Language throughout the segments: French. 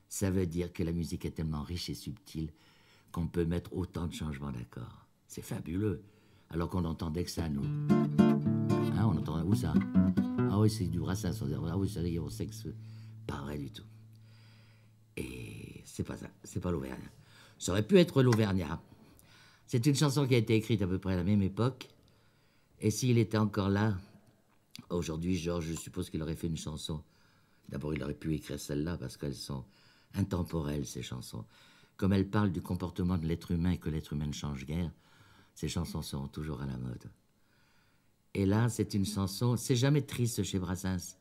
Ça veut dire que la musique est tellement riche et subtile qu'on peut mettre autant de changements d'accords. C'est fabuleux. Alors qu'on n'entendait que ça, nous. Hein, on entendait, où ça? Ah oui, c'est du Brassens. Ah oui, ça y est, on sait que c'est pas vrai du tout. Et c'est pas ça, c'est pas l'Auvergne. Ça aurait pu être l'Auvergnat. C'est une chanson qui a été écrite à peu près à la même époque. Et s'il était encore là, aujourd'hui, Georges, je suppose qu'il aurait fait une chanson. D'abord, il aurait pu écrire celle-là parce qu'elles sont intemporelles, ces chansons. Comme elles parlent du comportement de l'être humain et que l'être humain ne change guère, ces chansons seront toujours à la mode. Et là, c'est une chanson, c'est jamais triste chez Brassens.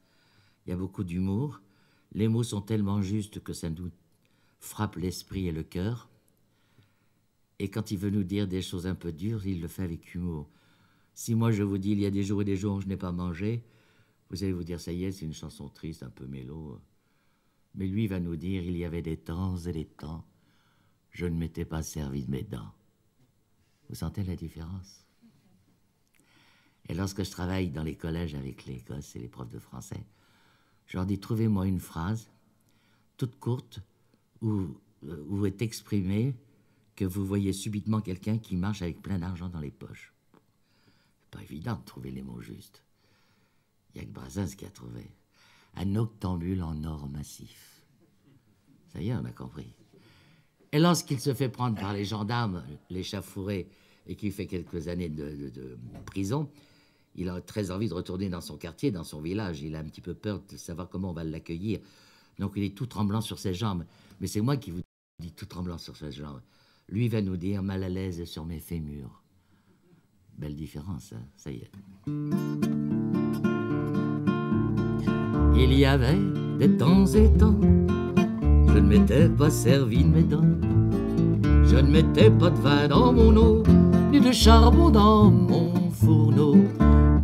Il y a beaucoup d'humour. Les mots sont tellement justes que ça nous frappe l'esprit et le cœur. Et quand il veut nous dire des choses un peu dures, il le fait avec humour. Si moi je vous dis, il y a des jours et des jours où je n'ai pas mangé, vous allez vous dire, ça y est, c'est une chanson triste, un peu mélo. Mais lui va nous dire, il y avait des temps et des temps, je ne m'étais pas servi de mes dents. Vous sentez la différence? Et lorsque je travaille dans les collèges avec les gosses et les profs de français, je leur dis, trouvez-moi une phrase toute courte où est exprimé que vous voyez subitement quelqu'un qui marche avec plein d'argent dans les poches. C'est pas évident de trouver les mots justes. Il n'y a que Brassens qui a trouvé. Un octambule en or massif. Ça y est, on a compris. Et lorsqu'il se fait prendre par les gendarmes, l'échauffouré, et qu'il fait quelques années de prison, il a très envie de retourner dans son quartier, dans son village. Il a un petit peu peur de savoir comment on va l'accueillir. Donc il est tout tremblant sur ses jambes. Mais c'est moi qui vous dis tout tremblant sur ses jambes. Lui va nous dire mal à l'aise sur mes fémurs. Belle différence, hein, ça y est. Il y avait des temps et temps, je ne m'étais pas servi de mes dents. Je ne mettais pas de vin dans mon eau, ni de charbon dans mon fourneau.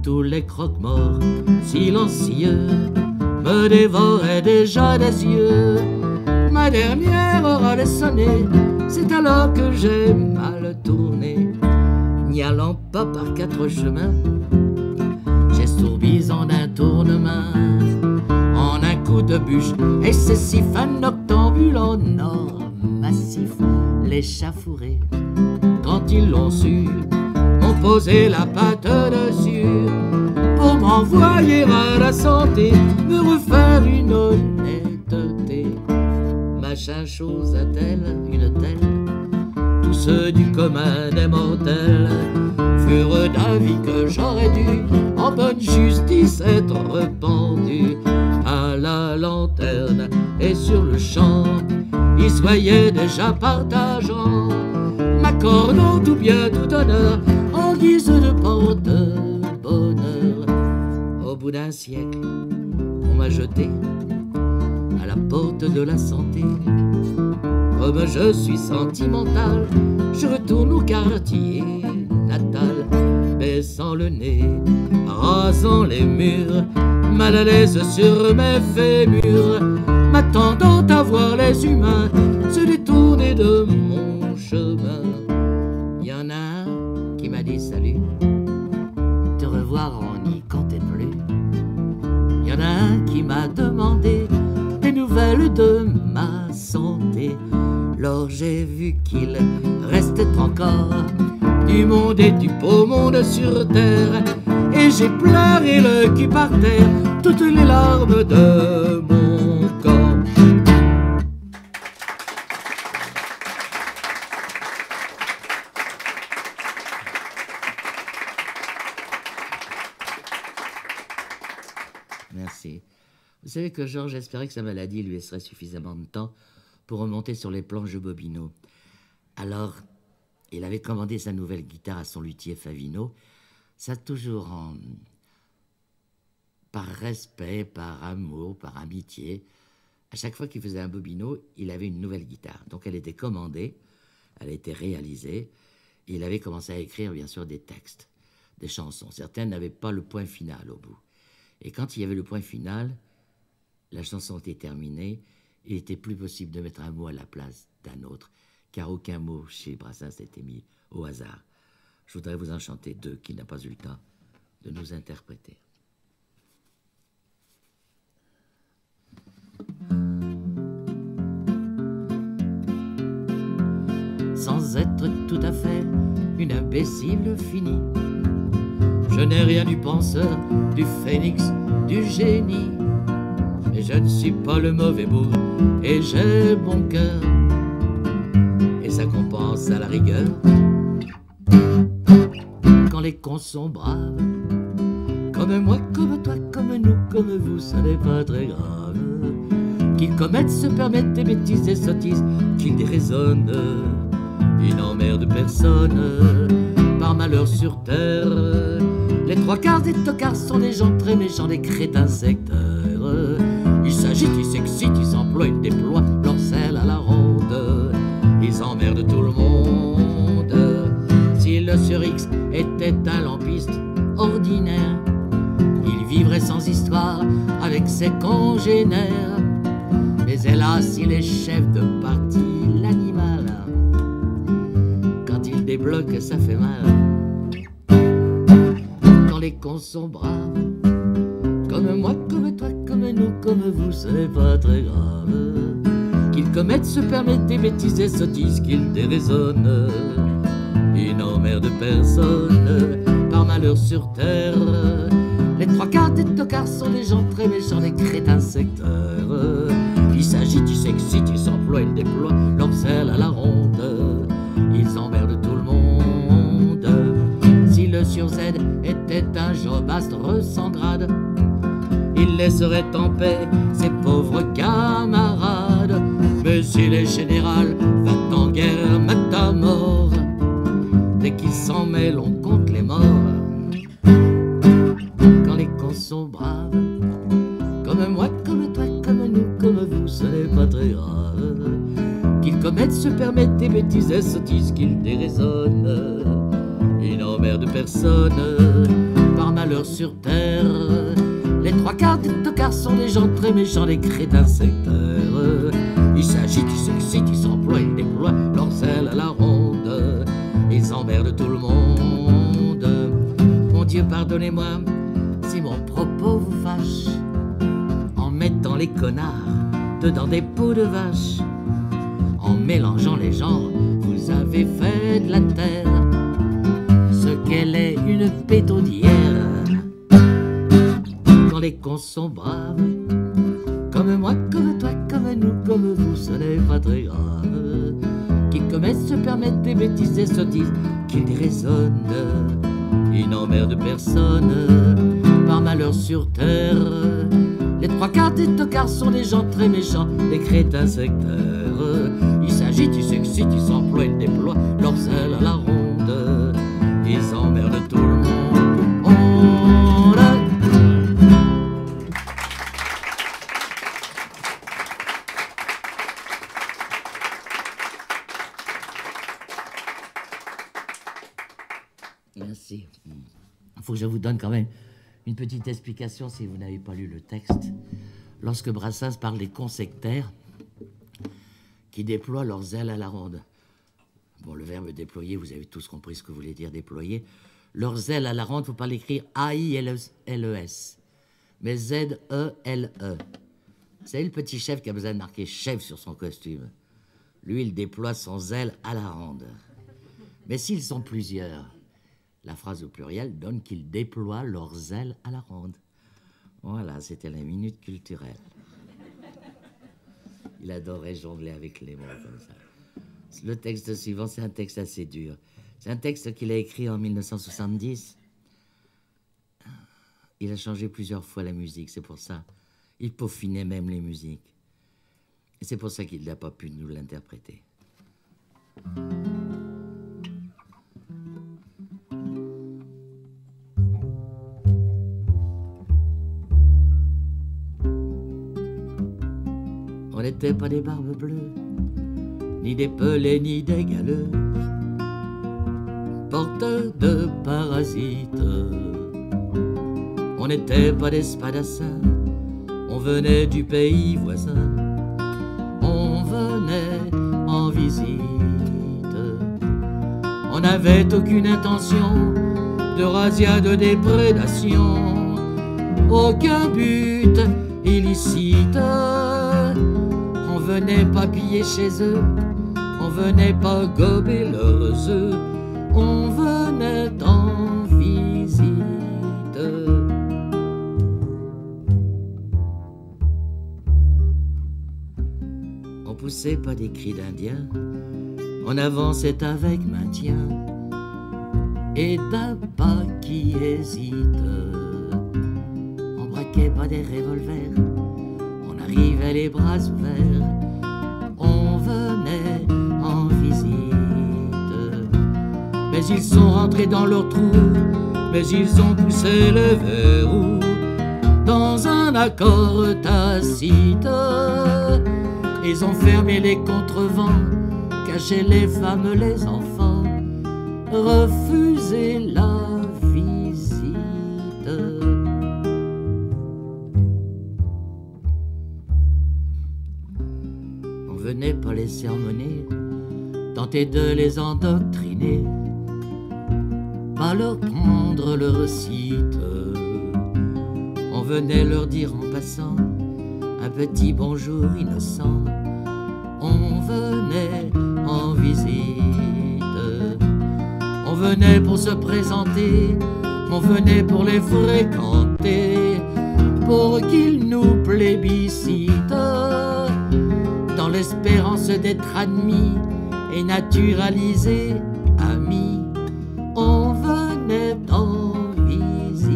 Tous les croque-morts silencieux me dévoraient déjà des yeux. Ma dernière heure allait sonner, c'est alors que j'ai mal tourné. N'y allant pas par quatre chemins, j'estourbis en un tournement, en un coup de bûche, et c'est si fin octambule en or massif. L'échauffouré, quand ils l'ont su, m'ont posé la patte dessus pour m'envoyer à la santé, me refaire une honnêteté. Machin chose a-t-elle, une telle, tous ceux du commun des mortels furent d'avis que j'aurais dû en bonne justice être rependu à la lanterne, et sur le champ ils se voyaient déjà partageant, m'accordant tout bien tout honneur en guise de porte-bonheur. Au bout d'un siècle, on m'a jeté à la porte de la santé. Comme je suis sentimental, je retourne au quartier natal, baissant le nez, rasant les murs, mal à l'aise sur mes fémurs, m'attendant à voir les humains se détourner de mon chemin. Y en a un qui m'a dit salut, te revoir on n'y comptait plus. Y en a un qui m'a demandé des nouvelles de ma santé. Lors j'ai vu qu'il restait encore du monde et du beau monde sur terre, et j'ai pleuré le cul par terre, toutes les larmes de mon corps. Merci. Vous savez que Georges espérait que sa maladie lui laisserait suffisamment de temps pour remonter sur les planches Bobino. Alors, il avait commandé sa nouvelle guitare à son luthier Favino. Ça toujours par respect, par amour, par amitié. À chaque fois qu'il faisait un Bobino, il avait une nouvelle guitare. Donc elle était commandée, elle était réalisée. Et il avait commencé à écrire, bien sûr, des textes, des chansons. Certaines n'avaient pas le point final au bout. Et quand il y avait le point final, la chanson était terminée. Il n'était plus possible de mettre un mot à la place d'un autre, car aucun mot chez Brassens n'était mis au hasard. Je voudrais vous en chanter deux qu'il n'a pas eu le temps de nous interpréter. sans être tout à fait une imbécile finie. Je n'ai rien du penseur, du phénix, du génie, mais je ne suis pas le mauvais bout et j'ai bon cœur, et ça compense à la rigueur. Quand les cons sont braves, comme moi, comme toi, comme nous, comme vous, ça n'est pas très grave. Qu'ils commettent, se permettent des bêtises et sottises, qu'ils déraisonnent, ils n'emmerdent personne. Par malheur sur terre, les trois quarts des tocards sont des gens très méchants, des crétins secteurs. Ils s'agitent, ils s'excitent, ils s'emploient, ils déploient leur sel à la ronde. Ils emmerdent tout le monde. Si le sur X était un lampiste ordinaire, il vivrait sans histoire avec ses congénères. Mais hélas, il est chef de parti, l'animal. Quand il débloque, ça fait mal. Quand les cons sont braves, comme moi, comme toi, comme nous, comme vous, ce n'est pas très grave. Qu'ils commettent, se permettent des bêtises et sottises, qu'ils déraisonnent, ils n'emmerdent personne. Par malheur sur terre, les trois quarts des tocards sont des gens très méchants, des crétins secteurs. Ils s'agitent, ils s'excitent, ils s'emploient, ils déploient leur sel à la ronde. Ils emmerdent tout le monde. Si le sur Z était un jobastre sans grade, il laisserait en paix ses pauvres camarades. Mais s'il est général, va en guerre, mate à mort. Dès qu'il s'en mêle, on compte les morts. Quand les cons sont braves, comme moi, comme toi, comme nous, comme vous, ce n'est pas très grave. Qu'ils commettent, se permettent des bêtises et sottises, qu'ils déraisonnent, ils n'emmerdent personne. Par malheur sur terre, les trois quarts des tocards sont des gens très méchants, des crétins secteurs. Ils s'agitent, ils s'excitent, ils s'emploient, ils déploient leur sel à la ronde. Ils emmerdent tout le monde. Mon Dieu, pardonnez-moi si mon propos vous fâche, en mettant les connards dedans des peaux de vache. En mélangeant les genres, vous avez fait de la terre ce qu'elle est, une pétaudière. Quand les cons sont braves, comme moi, comme toi, comme nous, comme vous, ce n'est pas très grave. Qu'ils commettent, se permettent des bêtises et sottises, qu'ils déraisonnent, ils n'emmerdent personne. Par malheur sur terre, les trois quarts des tocards sont des gens très méchants, des crétins secteurs. Ils s'agitent, ils s'excitent, ils s'emploient, ils déploient leur sel à la ronde. Ils emmerdent tout le monde. Merci. Il faut que je vous donne quand même une petite explication si vous n'avez pas lu le texte. Lorsque Brassens parle des cons sectaires qui déploient leurs ailes à la ronde. Bon, le verbe déployer, vous avez tous compris ce que voulait dire déployer. Leurs ailes à la ronde, il ne faut pas l'écrire A-I-L-E-S, mais Z-E-L-E. C'est le petit chef qui a besoin de marquer chef sur son costume. Lui, il déploie son aile à la ronde. Mais s'ils sont plusieurs, la phrase au pluriel donne qu'ils déploient leurs ailes à la ronde. Voilà, c'était la minute culturelle. Il adorait jongler avec les mots comme ça. Le texte suivant, c'est un texte assez dur. C'est un texte qu'il a écrit en 1970. Il a changé plusieurs fois la musique, c'est pour ça. Il peaufinait même les musiques. Et c'est pour ça qu'il n'a pas pu nous l'interpréter. On n'était pas des barbes bleues, ni des pelés, ni des galeux, porteurs de parasites. On n'était pas des spadassins, on venait du pays voisin, on venait en visite. On n'avait aucune intention de razzia, de déprédation, aucun but illicite. On venait pas piller chez eux, On venait pas gober leurs œufs, on venait en visite. On poussait pas des cris d'indiens, on avançait avec maintien et d'un pas qui hésite. On braquait pas des revolvers, on arrivait les bras ouverts, on venait en visite. Mais ils sont rentrés dans leur trou, mais ils ont poussé le verrou dans un accord tacite. Ils ont fermé les contrevents, caché les femmes, les enfants, refusé la visite. On venait pas les sermonner, tenter de les endoctriner, pas leur prendre leur site. On venait leur dire en passant un petit bonjour innocent. On venait en visite. On venait pour se présenter, on venait pour les fréquenter, pour qu'ils nous plébiscitent, dans l'espérance d'être admis et naturalisés amis. On venait en visite.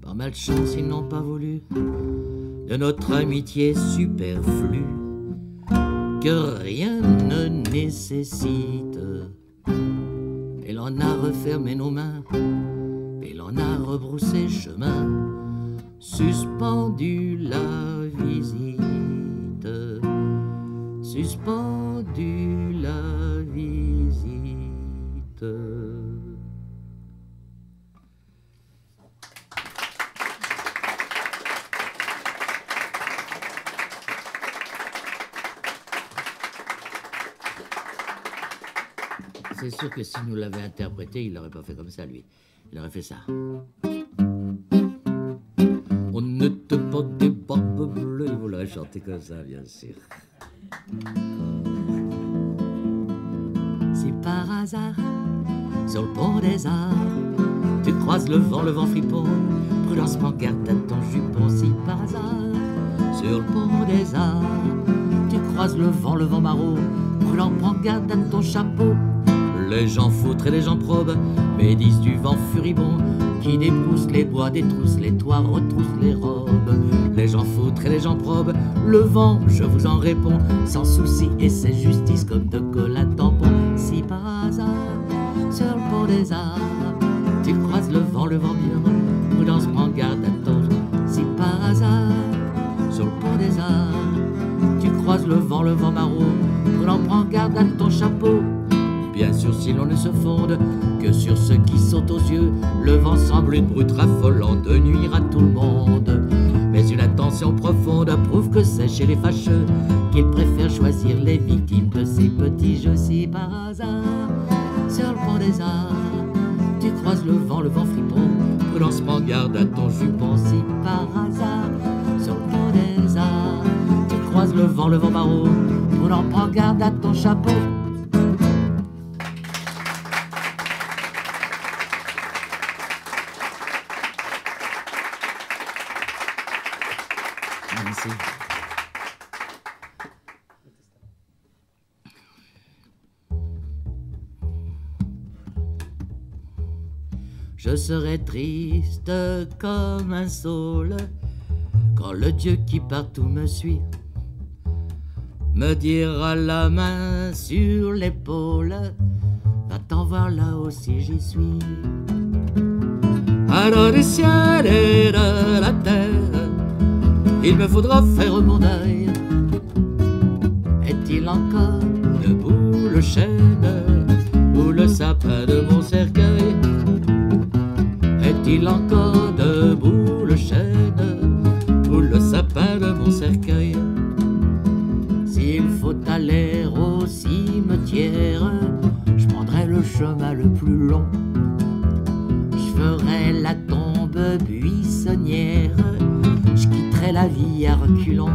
Par malchance, ils n'ont pas voulu de notre amitié superflue, que rien ne nécessite. Et l'on a refermé nos mains, et l'on a rebroussé chemin, suspendu la visite, suspendu la visite. C'est sûr que s'il nous l'avait interprété, il l'aurait pas fait comme ça, lui. Il aurait fait ça. On n'était pas des barbes bleues. Il vous l'aurait chanté comme ça, bien sûr. Si par hasard, sur le pont des Arts, tu croises le vent fripon, prudence, prends garde à ton jupon. Si par hasard, sur le pont des Arts, tu croises le vent maraud, prudence, prends garde à ton chapeau. Les gens foutres et les gens probes médisent du vent furibond qui débrousse les bois, détrousse les toits, retrousse les robes. Les gens foutres et les gens probes, le vent, je vous en réponds, sans souci et c'est justice comme de colle à tampon. Si par hasard, sur le pont des Arts, tu croises le vent mûr, prudence, prends garde à ton. Si par hasard, sur le pont des Arts, tu croises le vent maraud, prudence, prends garde à ton chapeau. Bien sûr, si l'on ne se fonde que sur ce qui saute aux yeux, le vent semble une brute raffolant de nuire à tout le monde. Mais une attention profonde prouve que c'est chez les fâcheux qu'ils préfèrent choisir les victimes de ces petits jeux. Si par hasard, sur le pont des Arts, tu croises le vent fripon, prudence, prends garde à ton jupon. Si par hasard, sur le pont des Arts, tu croises le vent maraud, prudence, prends garde à ton chapeau. Merci. Je serai triste comme un saule quand le Dieu qui partout me suit me dira la main sur l'épaule, va-t'en voir là-haut si j'y suis. Alors du ciel et de la terre, il me faudra faire mon deuil. Est-il encore debout le chêne ou le sapin de mon cercueil? Est-il encore debout le chêne ou le sapin de mon cercueil? S'il faut aller au cimetière, je prendrai le chemin le plus long. Je ferai la tombe buissonnière vie à reculons.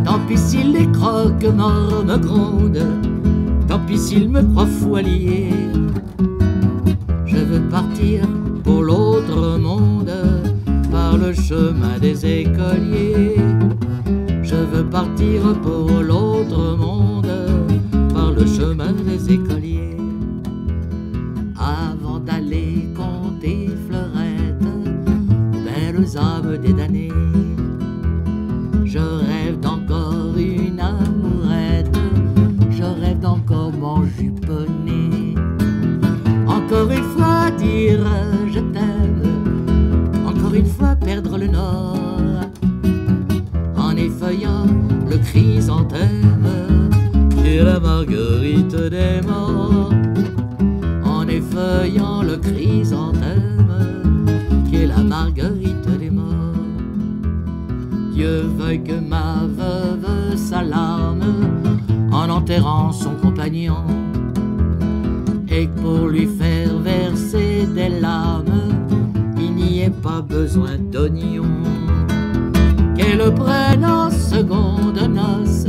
Tant pis si les croque-morts me grondent, tant pis s'ils me croient fou allié. Je veux partir pour l'autre monde, par le chemin des écoliers. Je veux partir pour l'autre monde, par le chemin des écoliers. Avant d'aller compter fleurettes, belles âmes des damnés, je rêve d'encore une amourette, je rêve d'encore m'enjuponner. Encore une fois dire je t'aime, encore une fois perdre le nord, en effeuillant le chrysanthème qui est la marguerite des morts. En effeuillant le chrysanthème qui est la marguerite des morts. Dieu veuille que ma veuve s'alarme en enterrant son compagnon, et que pour lui faire verser des larmes il n'y ait pas besoin d'oignons. Qu'elle prenne en seconde noce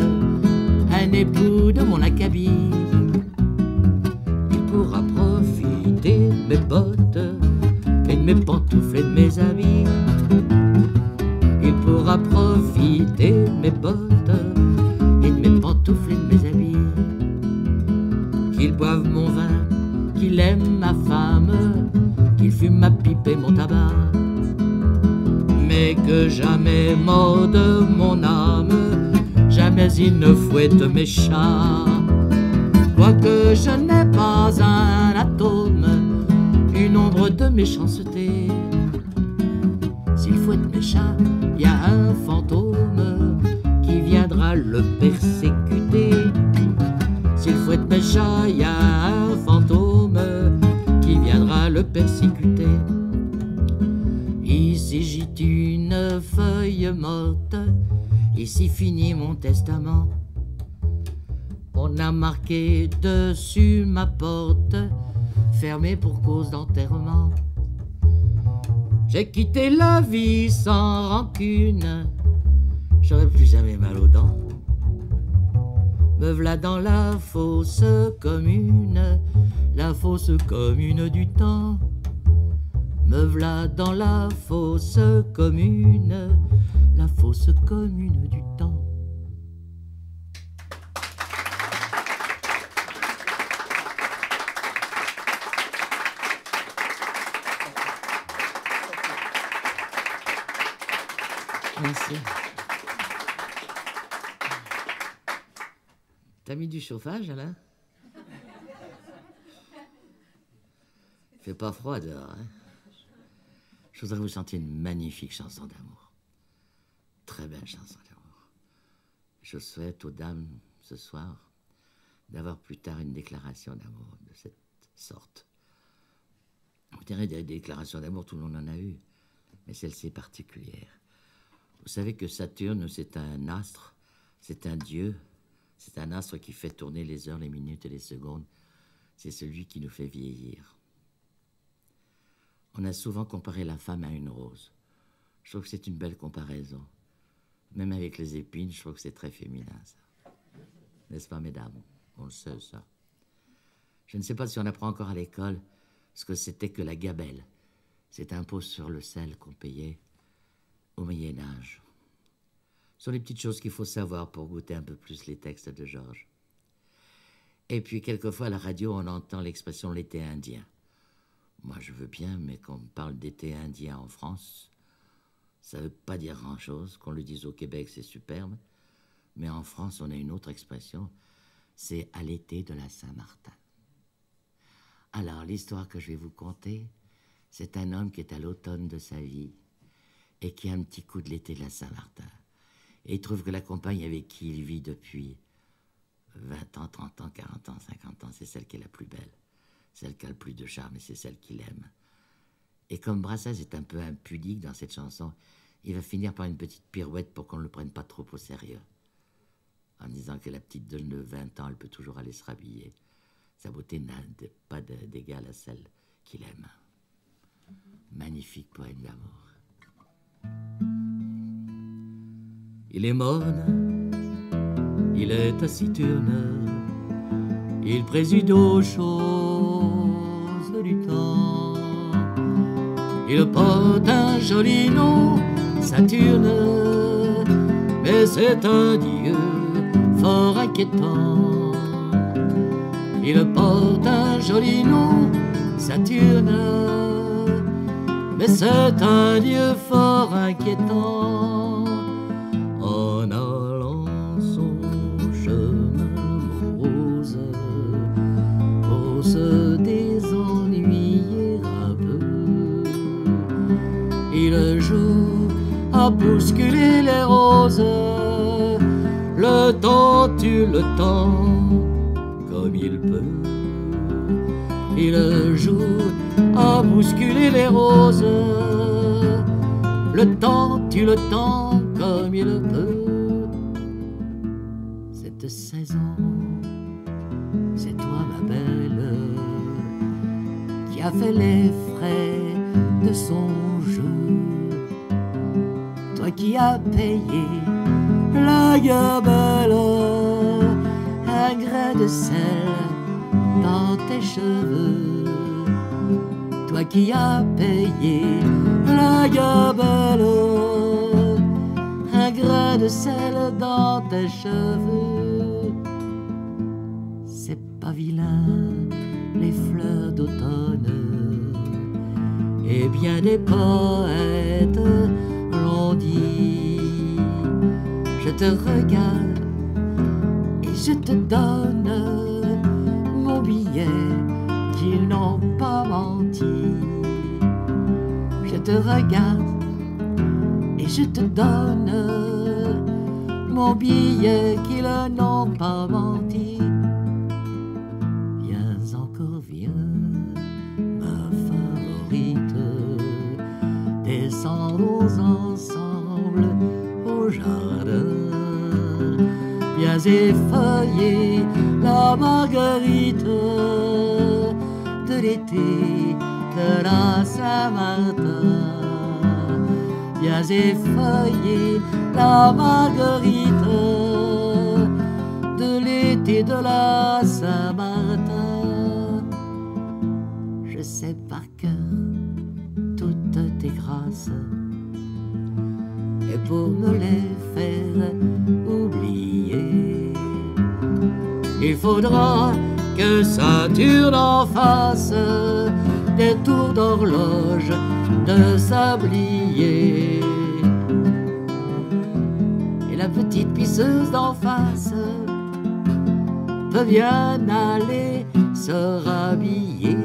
un époux de mon acabit, il pourra profiter de mes bottes et de mes pantoufles et de mes habits. Il pourra profiter de mes bottes et de mes pantoufles et de mes habits. Qu'il boive mon vin, qu'il aime ma femme, qu'il fume ma pipe et mon tabac, mais que jamais morde mon âme, jamais il ne fouette mes chats. Quoique je n'ai pas un atome, une ombre de méchanceté, s'il fouette mes chats, il y a un fantôme qui viendra le persécuter. S'il fouette mes chats, il y a un fantôme qui viendra le persécuter. Ici j'y une feuille morte, ici finit mon testament. On a marqué dessus ma porte, fermée pour cause d'enterrement. J'ai quitté la vie sans rancune, j'aurai plus jamais mal aux dents. Me v'là dans la fosse commune, la fosse commune du temps. Me v'là dans la fosse commune, la fosse commune du temps. Merci. T'as mis du chauffage, Alain? Fait pas froid dehors, hein? Je voudrais vous chanter une magnifique chanson d'amour. Très belle chanson d'amour. Je souhaite aux dames, ce soir, d'avoir plus tard une déclaration d'amour de cette sorte. Vous direz, des déclarations d'amour, tout le monde en a eu, mais celle-ci est particulière. Vous savez que Saturne, c'est un astre, c'est un dieu, c'est un astre qui fait tourner les heures, les minutes et les secondes. C'est celui qui nous fait vieillir. On a souvent comparé la femme à une rose. Je trouve que c'est une belle comparaison. Même avec les épines, je trouve que c'est très féminin, ça. N'est-ce pas, mesdames? On le sait, ça. Je ne sais pas si on apprend encore à l'école ce que c'était que la gabelle. C'est un impôt sur le sel qu'on payait au Moyen-Âge. Ce sont les petites choses qu'il faut savoir pour goûter un peu plus les textes de Georges. Et puis, quelquefois, à la radio, on entend l'expression « l'été indien ». Moi, je veux bien, mais qu'on me parle d'été indien en France, ça ne veut pas dire grand-chose. Qu'on le dise au Québec, c'est superbe. Mais en France, on a une autre expression, c'est « à l'été de la Saint-Martin ». Alors, l'histoire que je vais vous conter, c'est un homme qui est à l'automne de sa vie et qui a un petit coup de l'été de la Saint-Martin. Et il trouve que la compagne avec qui il vit depuis 20 ans, 30 ans, 40 ans, 50 ans, c'est celle qui est la plus belle. Celle qui a le plus de charme et c'est celle qu'il aime. Et comme Brassens est un peu impudique dans cette chanson, il va finir par une petite pirouette pour qu'on ne le prenne pas trop au sérieux. En disant que la petite de 20 ans, elle peut toujours aller se rhabiller. Sa beauté n'a pas d'égal à celle qu'il aime. Magnifique poème d'amour. Il est morne, il est taciturne, il préside aux choses du temps. Il porte un joli nom, Saturne, mais c'est un dieu fort inquiétant. Il porte un joli nom, Saturne, mais c'est un dieu fort inquiétant. En allant son chemin morose, pour se désennuyer un peu, il joue à bousculer les roses. Le temps tue le temps comme il peut. Il joue à bousculer les roses. Le temps tue le temps comme il peut. Cette saison, c'est toi ma belle, qui a fait les frais de son jeu. Toi qui as payé la gamelle, un grain de sel dans tes cheveux. Toi qui as payé la gamelle, un grain de sel dans tes cheveux. C'est pas vilain, les fleurs d'automne, et bien des poètes l'ont dit. Je te regarde et je te donne mon billet, qu'ils n'ont pas menti. Je te regarde et je te donne mon billet, qu'ils n'ont pas menti. Viens encore, viens, ma favorite, descendons ensemble au jardin. Viens effeuiller la marguerite de l'été de la Saint-Martin. Viens effeuiller la marguerite de l'été de la Saint-Martin. Je sais par cœur toutes tes grâces, et pour me les faire oublier, il faudra que Saturne en fasse des tours d'horloge de sablier. Et la petite pisseuse d'en face peut bien aller se rhabiller.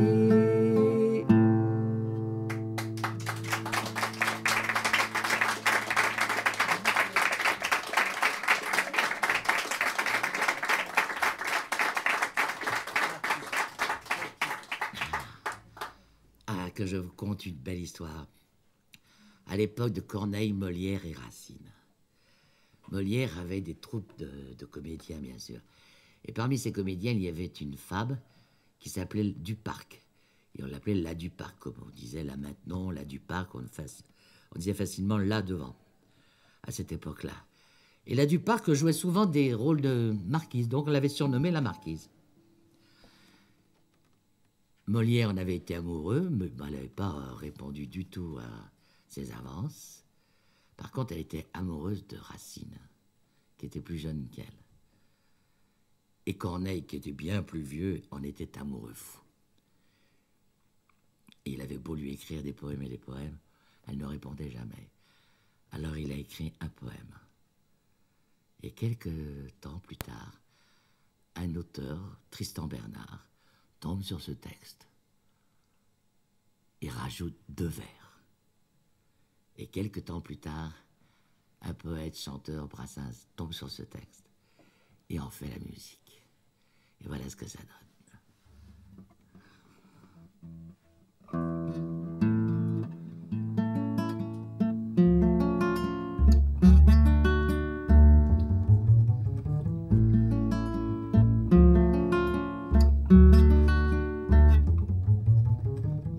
Que je vous conte une belle histoire. À l'époque de Corneille, Molière et Racine. Molière avait des troupes de comédiens, bien sûr. Et parmi ces comédiens, il y avait une femme qui s'appelait Duparc. Et on l'appelait la Duparc, comme on disait là maintenant, la Duparc, on disait facilement là devant, à cette époque-là. Et la Duparc jouait souvent des rôles de marquise, donc on l'avait surnommée la marquise. Molière en avait été amoureux, mais elle n'avait pas répondu du tout à ses avances. Par contre, elle était amoureuse de Racine, qui était plus jeune qu'elle. Et Corneille, qui était bien plus vieux, en était amoureux fou. Et il avait beau lui écrire des poèmes et des poèmes, elle ne répondait jamais. Alors il a écrit un poème. Et quelques temps plus tard, un auteur, Tristan Bernard, tombe sur ce texte et rajoute 2 vers. Et quelque temps plus tard, un poète, chanteur, Brassens, tombe sur ce texte et en fait la musique. Et voilà ce que ça donne.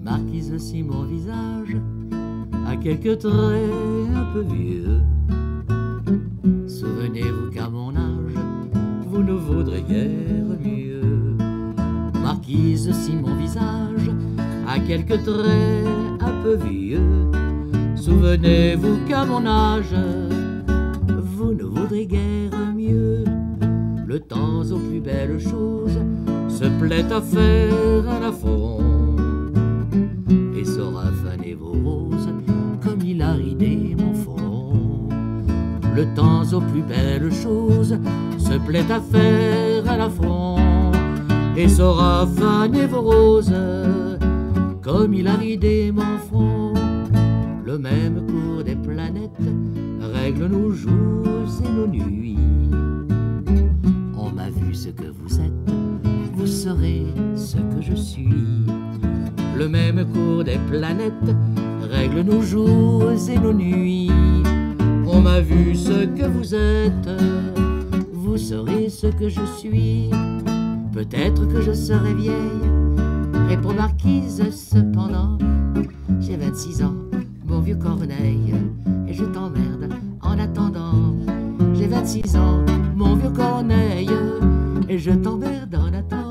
Marquise, si mon visage a quelques traits un peu vieux, vaudrait guère mieux. Marquise, si mon visage a quelques traits un peu vieux, souvenez-vous qu'à mon âge, vous ne vaudrez guère mieux. Le temps aux plus belles choses se plaît à faire un affront et saura faner vos roses comme il a ridé mon front. Le temps aux plus belles choses se plaît à faire un affront et saura faner vos roses comme il a ridé mon front. Le même cours des planètes règle nos jours et nos nuits. On m'a vu ce que vous êtes, vous serez ce que je suis. Le même cours des planètes règle nos jours et nos nuits. On m'a vu ce que vous êtes, vous serez ce que je suis. Peut-être que je serai vieille, répond Marquise cependant. J'ai 26 ans, mon vieux Corneille, et je t'emmerde en attendant. J'ai 26 ans, mon vieux Corneille, et je t'emmerde en attendant.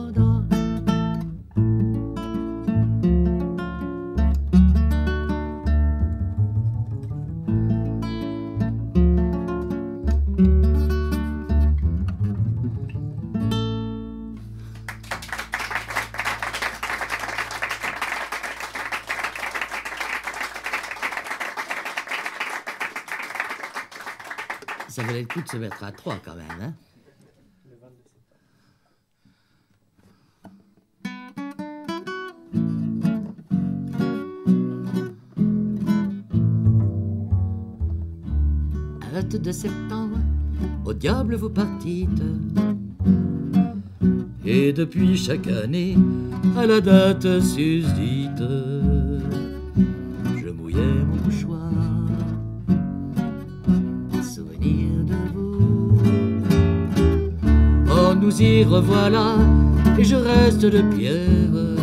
Ça valait le coup de se mettre à 3 quand même, hein? Le 22 septembre, au diable vous partîtes. Et depuis chaque année, à la date susdite, je mouillais mon mouchoir. Nous y revoilà, et je reste de pierre.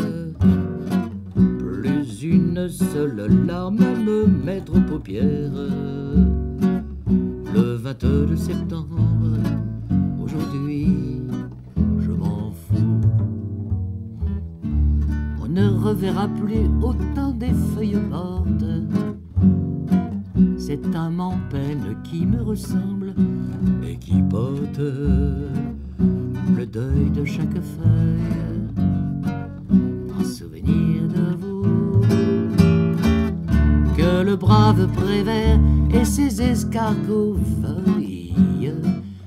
Plus une seule larme à me mettre aux paupières. Le 22 septembre, aujourd'hui, je m'en fous. On ne reverra plus autant des feuilles mortes. C'est un m'en-peine qui me ressemble et qui porte le deuil de chaque feuille en souvenir de vous. Que le brave Prévert et ses escargots feuilles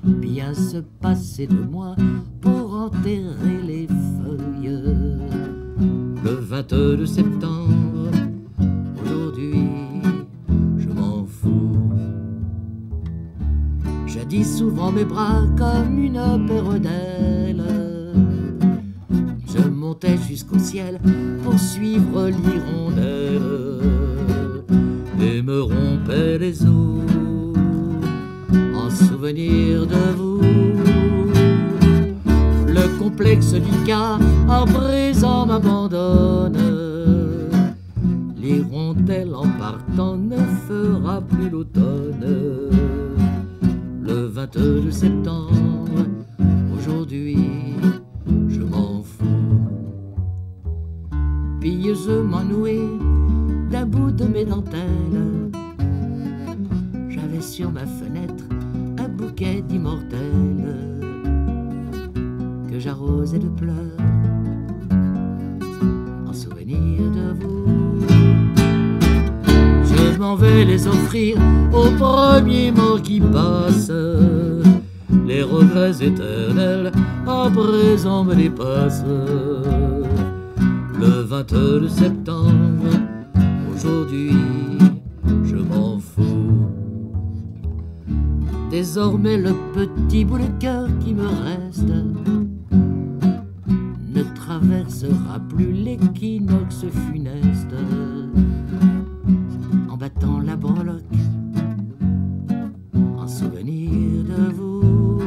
bien se passer de moi pour enterrer les feuilles. Le 22 septembre, aujourd'hui, je m'en fous. Jadis souvent mes bras comme une paire d'ailes, je montais jusqu'au ciel pour suivre l'hirondelle et me rompais les os en souvenir de vous. Le complexe du cas à présent m'abandonne. L'hirondelle en partant ne fera plus l'automne. Le 22 septembre, aujourd'hui, je m'en fous. Pieusement nouée d'un bout de mes dentelles, j'avais sur ma fenêtre un bouquet d'immortelles que j'arrosais de pleurs en souvenir de vous. Je m'en vais les offrir au premier mot qui passe. Les regrets éternels à présent me dépassent. Le 22 septembre, aujourd'hui, je m'en fous. Désormais le petit bout de cœur qui me reste ne traversera plus l'équinoxe funeste. En battant la breloque, en souvenir de vous.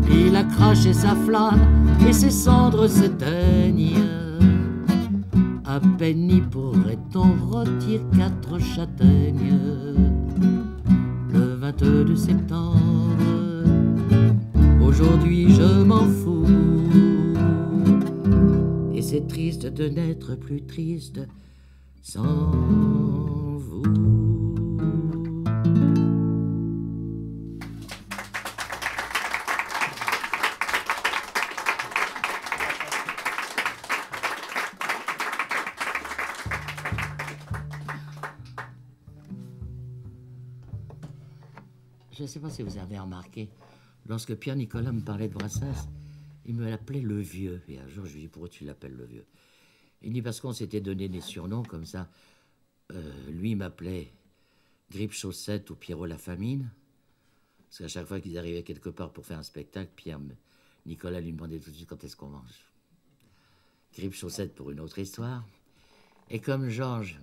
Il a craché sa flamme et ses cendres s'éteignent. À peine y pourrait-on rôtir 4 châtaignes. Le 22 septembre, Aujourd'hui je m'en fous. Et c'est triste de n'être plus triste sans vous. Je ne sais pas si vous avez remarqué, lorsque Pierre Nicolas me parlait de Brassens, il me l'appelait le vieux. Et un jour, je lui dis, pourquoi tu l'appelles le vieux? Il dit, parce qu'on s'était donné des surnoms comme ça. Lui, il m'appelait Grippe Chaussette ou Pierrot la Famine. Parce qu'à chaque fois qu'ils arrivaient quelque part pour faire un spectacle, Nicolas lui demandait tout de suite quand est-ce qu'on mange. Grippe Chaussette pour une autre histoire. Et comme Georges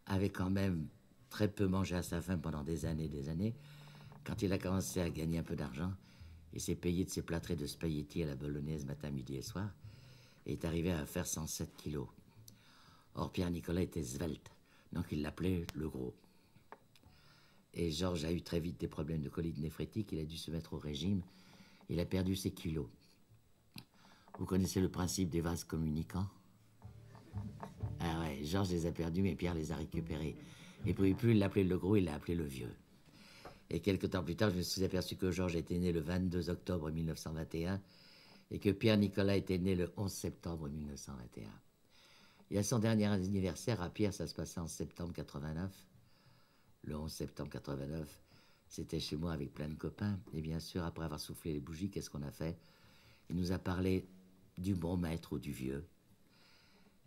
avait quand même très peu mangé à sa faim pendant des années, quand il a commencé à gagner un peu d'argent, il s'est payé de ses plâtrés de spaghettis à la bolognaise matin, midi et soir, et est arrivé à faire 107 kilos. Or, Pierre-Nicolas était svelte, donc il l'appelait le gros. Et Georges a eu très vite des problèmes de colite néphrétique, il a dû se mettre au régime, il a perdu ses kilos. Vous connaissez le principe des vases communicants? Ah ouais, Georges les a perdus, mais Pierre les a récupérés. Il ne pouvait plus l'appeler le gros, il l'a appelé le vieux. Et quelques temps plus tard, je me suis aperçu que Georges était né le 22 octobre 1921 et que Pierre-Nicolas était né le 11 septembre 1921. Et à son dernier anniversaire, à Pierre, ça se passait en septembre 89. Le 11 septembre 89, c'était chez moi avec plein de copains. Et bien sûr, après avoir soufflé les bougies, qu'est-ce qu'on a fait? Il nous a parlé du bon maître ou du vieux.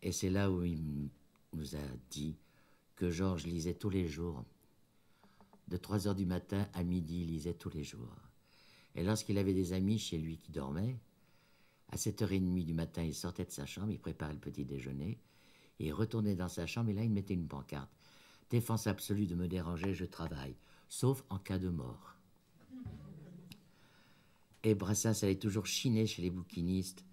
Et c'est là où il nous a dit que Georges lisait tous les jours. De 3 heures du matin à midi, il lisait tous les jours. Et lorsqu'il avait des amis chez lui qui dormaient, à 7h30 du matin, il sortait de sa chambre, il préparait le petit déjeuner, et il retournait dans sa chambre, et là, il mettait une pancarte. Défense absolue de me déranger, je travaille, sauf en cas de mort. Et Brassens allait toujours chiner chez les bouquinistes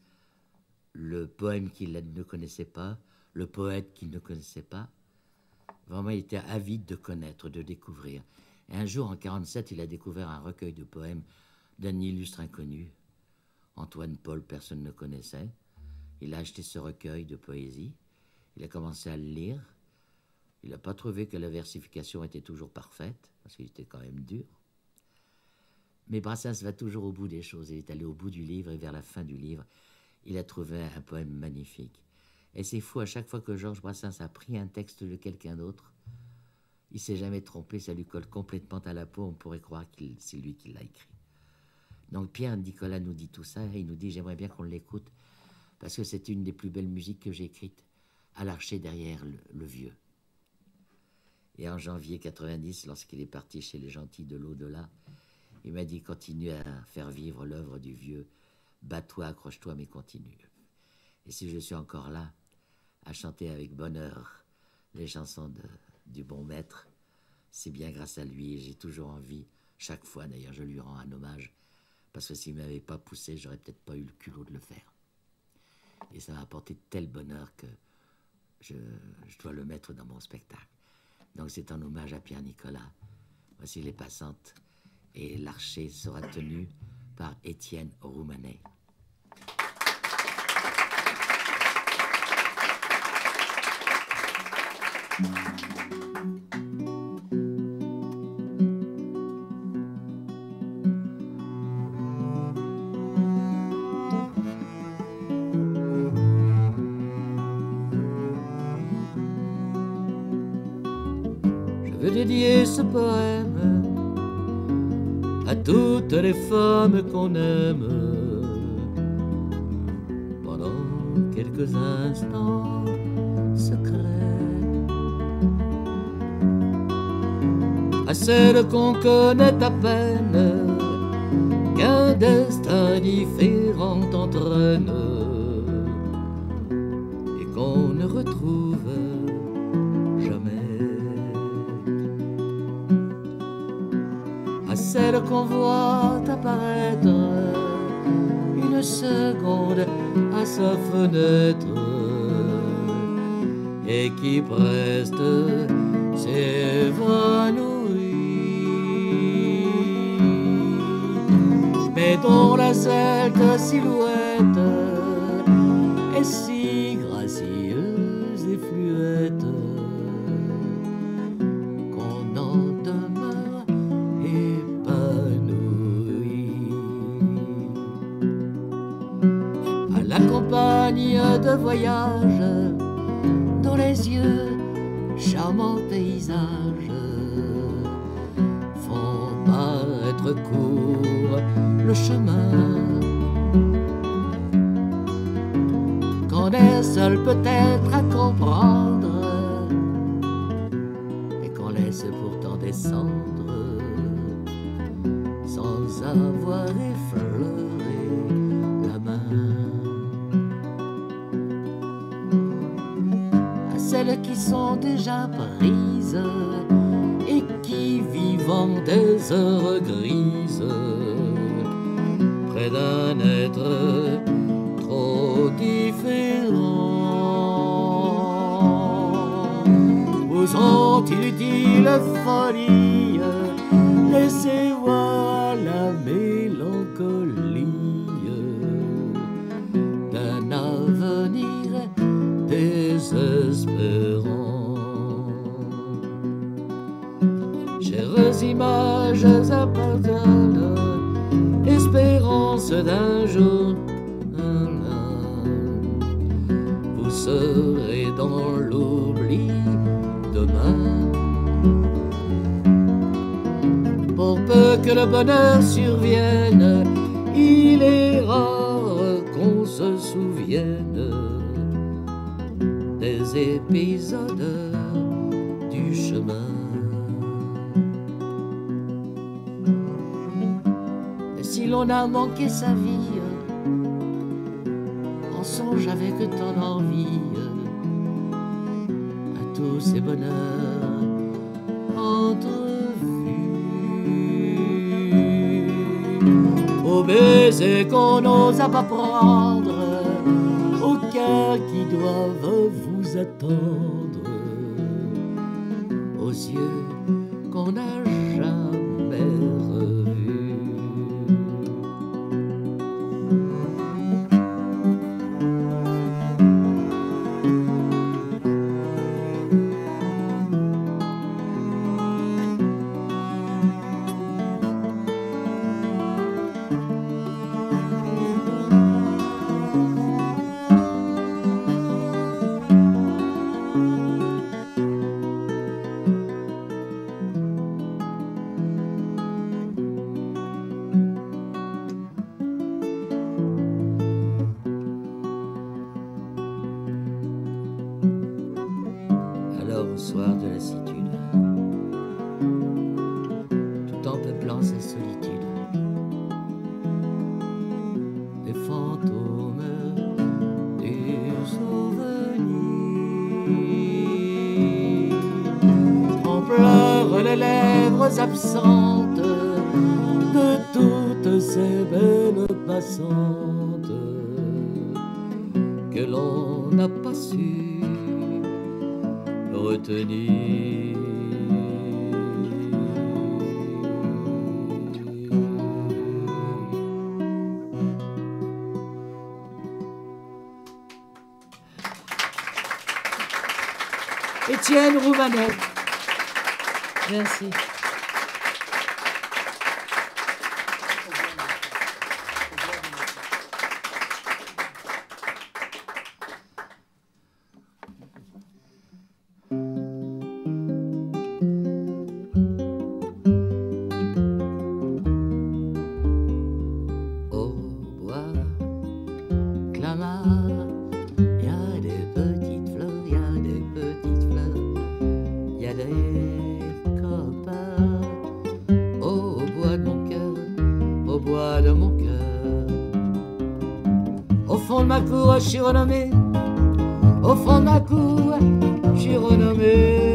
le poème qu'il ne connaissait pas, le poète qu'il ne connaissait pas. Vraiment, il était avide de connaître, de découvrir. Et un jour, en 1947, il a découvert un recueil de poèmes d'un illustre inconnu. Antoine Paul, personne ne connaissait. Il a acheté ce recueil de poésie. Il a commencé à le lire. Il n'a pas trouvé que la versification était toujours parfaite, parce qu'il était quand même dur. Mais Brassens va toujours au bout des choses. Il est allé au bout du livre, et vers la fin du livre, il a trouvé un poème magnifique. Et c'est fou, à chaque fois que Georges Brassens a pris un texte de quelqu'un d'autre, il ne s'est jamais trompé, ça lui colle complètement à la peau, on pourrait croire que c'est lui qui l'a écrit. Donc Pierre-Nicolas nous dit tout ça, et il nous dit, j'aimerais bien qu'on l'écoute, parce que c'est une des plus belles musiques que j'ai écrites, à l'archer derrière le vieux. Et en janvier 90, lorsqu'il est parti chez les gentils de l'au-delà, il m'a dit, continue à faire vivre l'œuvre du vieux, bats-toi, accroche-toi, mais continue. Et si je suis encore là, à chanter avec bonheur les chansons du bon maître, c'est bien grâce à lui, et j'ai toujours envie, chaque fois d'ailleurs, je lui rends un hommage, parce que s'il ne m'avait pas poussé, j'aurais peut-être pas eu le culot de le faire. Et ça m'a apporté tel bonheur que je dois le mettre dans mon spectacle. Donc c'est un hommage à Pierre-Nicolas. Voici Les Passantes, et l'archer sera tenu par Étienne Roumanet. Je veux dédier ce poème à toutes les femmes qu'on aime pendant quelques instants secrets, à celles qu'on connaît à peine, qu'un destin différent entraîne et qu'on ne retrouve jamais, à celles qu'on voit apparaître une seconde à sa fenêtre et qui preste s'évanouit. Mais dont la celte silhouette est si gracieuse et fluette qu'on en demeure épanoui. À la campagne de voyage, dans les yeux, charmants paysages font paraître court le chemin. Qu'on est seul peut-être à comprendre, et qu'on laisse pourtant descendre sans avoir effleuré la main. À celles qui sont déjà prises et qui vivant des heures grises près d'un être trop différent, vous ont inutile folie, laissez voir la mélancolie d'un avenir désespérant. Chères images abandonnées, espérance d'un jour, vous serez dans l'oubli demain. Pour peu que le bonheur survienne, il est rare qu'on se souvienne des épisodes du chemin. Et si l'on a manqué sa vie, on songe avec tant d'envie à tous ces bonheurs entrevus, aux baisers qu'on n'ose pas prendre, aux cœurs qui doivent vous attendre, aux yeux qu'on n'a jamais revus. Au soir de lassitude, tout en peuplant sa solitude, des fantômes du souvenir, on pleure les lèvres absentes de toutes ces belles passantes que l'on n'a pas su retenir. Étienne Rouvanet. Merci. De mon cœur, au fond de ma cour, je suis renommé. Au fond de ma cour, je suis renommé.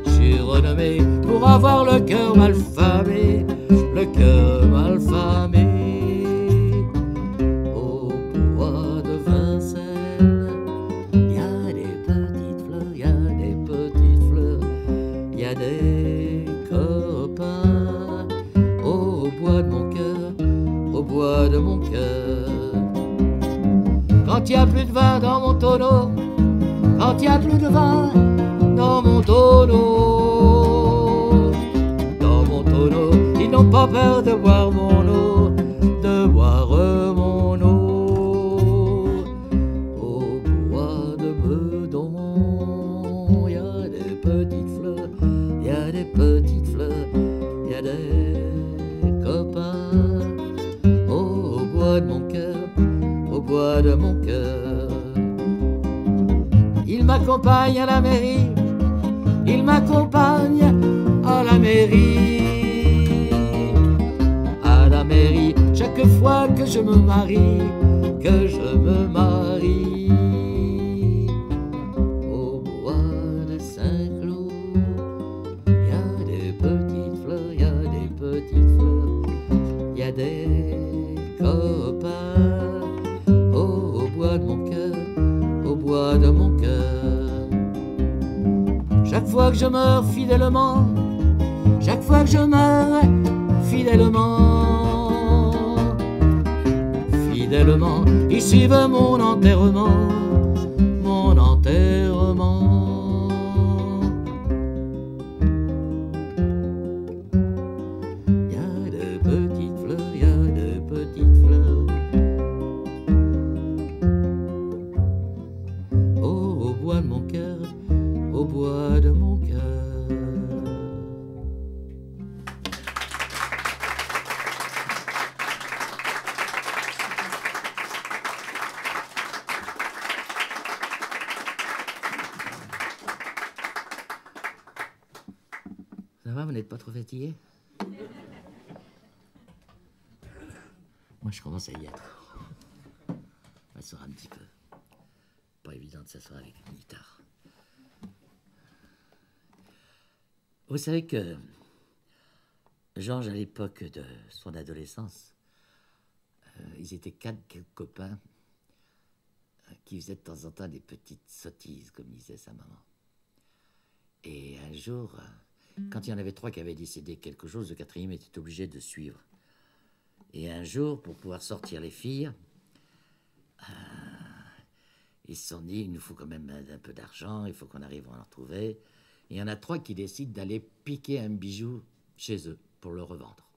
Je suis renommé pour avoir le cœur mal famé, le cœur mal famé. Au bois de Vincennes, y a des petites fleurs, y a des petites fleurs, y a des copains. Au bois de mon il y a plus de vin dans mon tonneau, quand il y a plus de vin dans mon tonneau, ils n'ont pas peur de boire mon eau, de boire mon eau. Au bois de Meudon, il y a des petites fleurs, il y a des petites fleurs, il y a des copains. Au bois de mon cœur, au bois de mon cœur. Il m'accompagne à la mairie, il m'accompagne à la mairie. À la mairie, chaque fois que je me marie, que je me marie. Au bois de Saint-Cloud, il y a des petites fleurs, il y a des petites fleurs, il y a des copains. Au bois de mon cœur, au bois de mon cœur. Chaque fois que je meurs fidèlement, chaque fois que je meurs fidèlement, fidèlement, ils suivent mon enterrement, mon enterrement. Il y a de petites fleurs, il y a de petites fleurs. Au bois de mon cœur, au bois de mon cœur. Ça va, vous n'êtes pas trop fatigué? Moi, je commence à y être. On va s'asseoir un petit peu. Pas évident de s'asseoir avec une guitare. Vous savez que Georges, à l'époque de son adolescence, ils étaient 4 copains qui faisaient de temps en temps des petites sottises, comme disait sa maman. Et un jour, quand il y en avait 3 qui avaient décidé quelque chose, le 4e était obligé de suivre. Et un jour, pour pouvoir sortir les filles, ils se sont dit, il nous faut quand même un peu d'argent, il faut qu'on arrive à en retrouver. Et il y en a 3 qui décident d'aller piquer un bijou chez eux pour le revendre.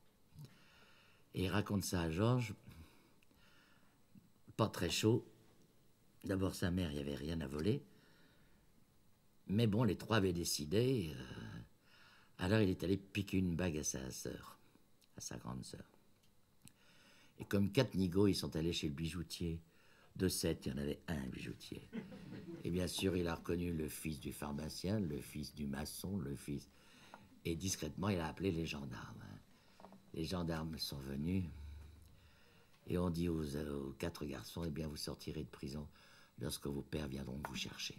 Et ils racontent ça à Georges, pas très chaud. D'abord, sa mère, il n'y avait rien à voler. Mais bon, les 3 avaient décidé. Alors, il est allé piquer une bague à sa sœur, à sa grande sœur. Et comme 4 nigauds, ils sont allés chez le bijoutier. De 7, il y en avait un bijoutier. Et bien sûr, il a reconnu le fils du pharmacien, le fils du maçon, le fils... Et discrètement, il a appelé les gendarmes. Les gendarmes sont venus et ont dit aux 4 garçons, eh bien, vous sortirez de prison lorsque vos pères viendront vous chercher.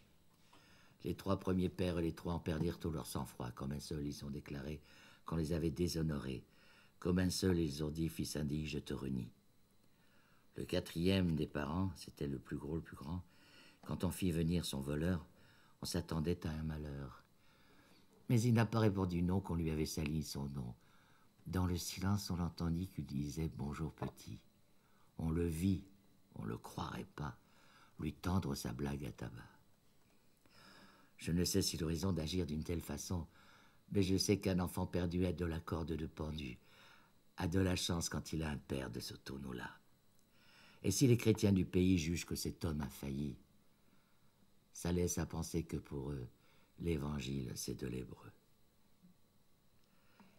Les 3 premiers pères et les 3 en perdirent tout leur sang-froid. Comme un seul, ils ont déclaré qu'on les avait déshonorés. Comme un seul, ils ont dit, fils indigne, je te renie. Le 4e des parents, c'était le plus gros, le plus grand. Quand on fit venir son voleur, on s'attendait à un malheur. Mais il n'a pas répondu non, qu'on lui avait sali son nom. Dans le silence, on l'entendit qu'il disait « Bonjour petit ». On le vit, on le croirait pas, lui tendre sa blague à tabac. Je ne sais s'il a raison d'agir d'une telle façon, mais je sais qu'un enfant perdu a de la corde de pendu, a de la chance quand il a un père de ce tonneau-là. Et si les chrétiens du pays jugent que cet homme a failli, ça laisse à penser que pour eux, l'évangile, c'est de l'hébreu.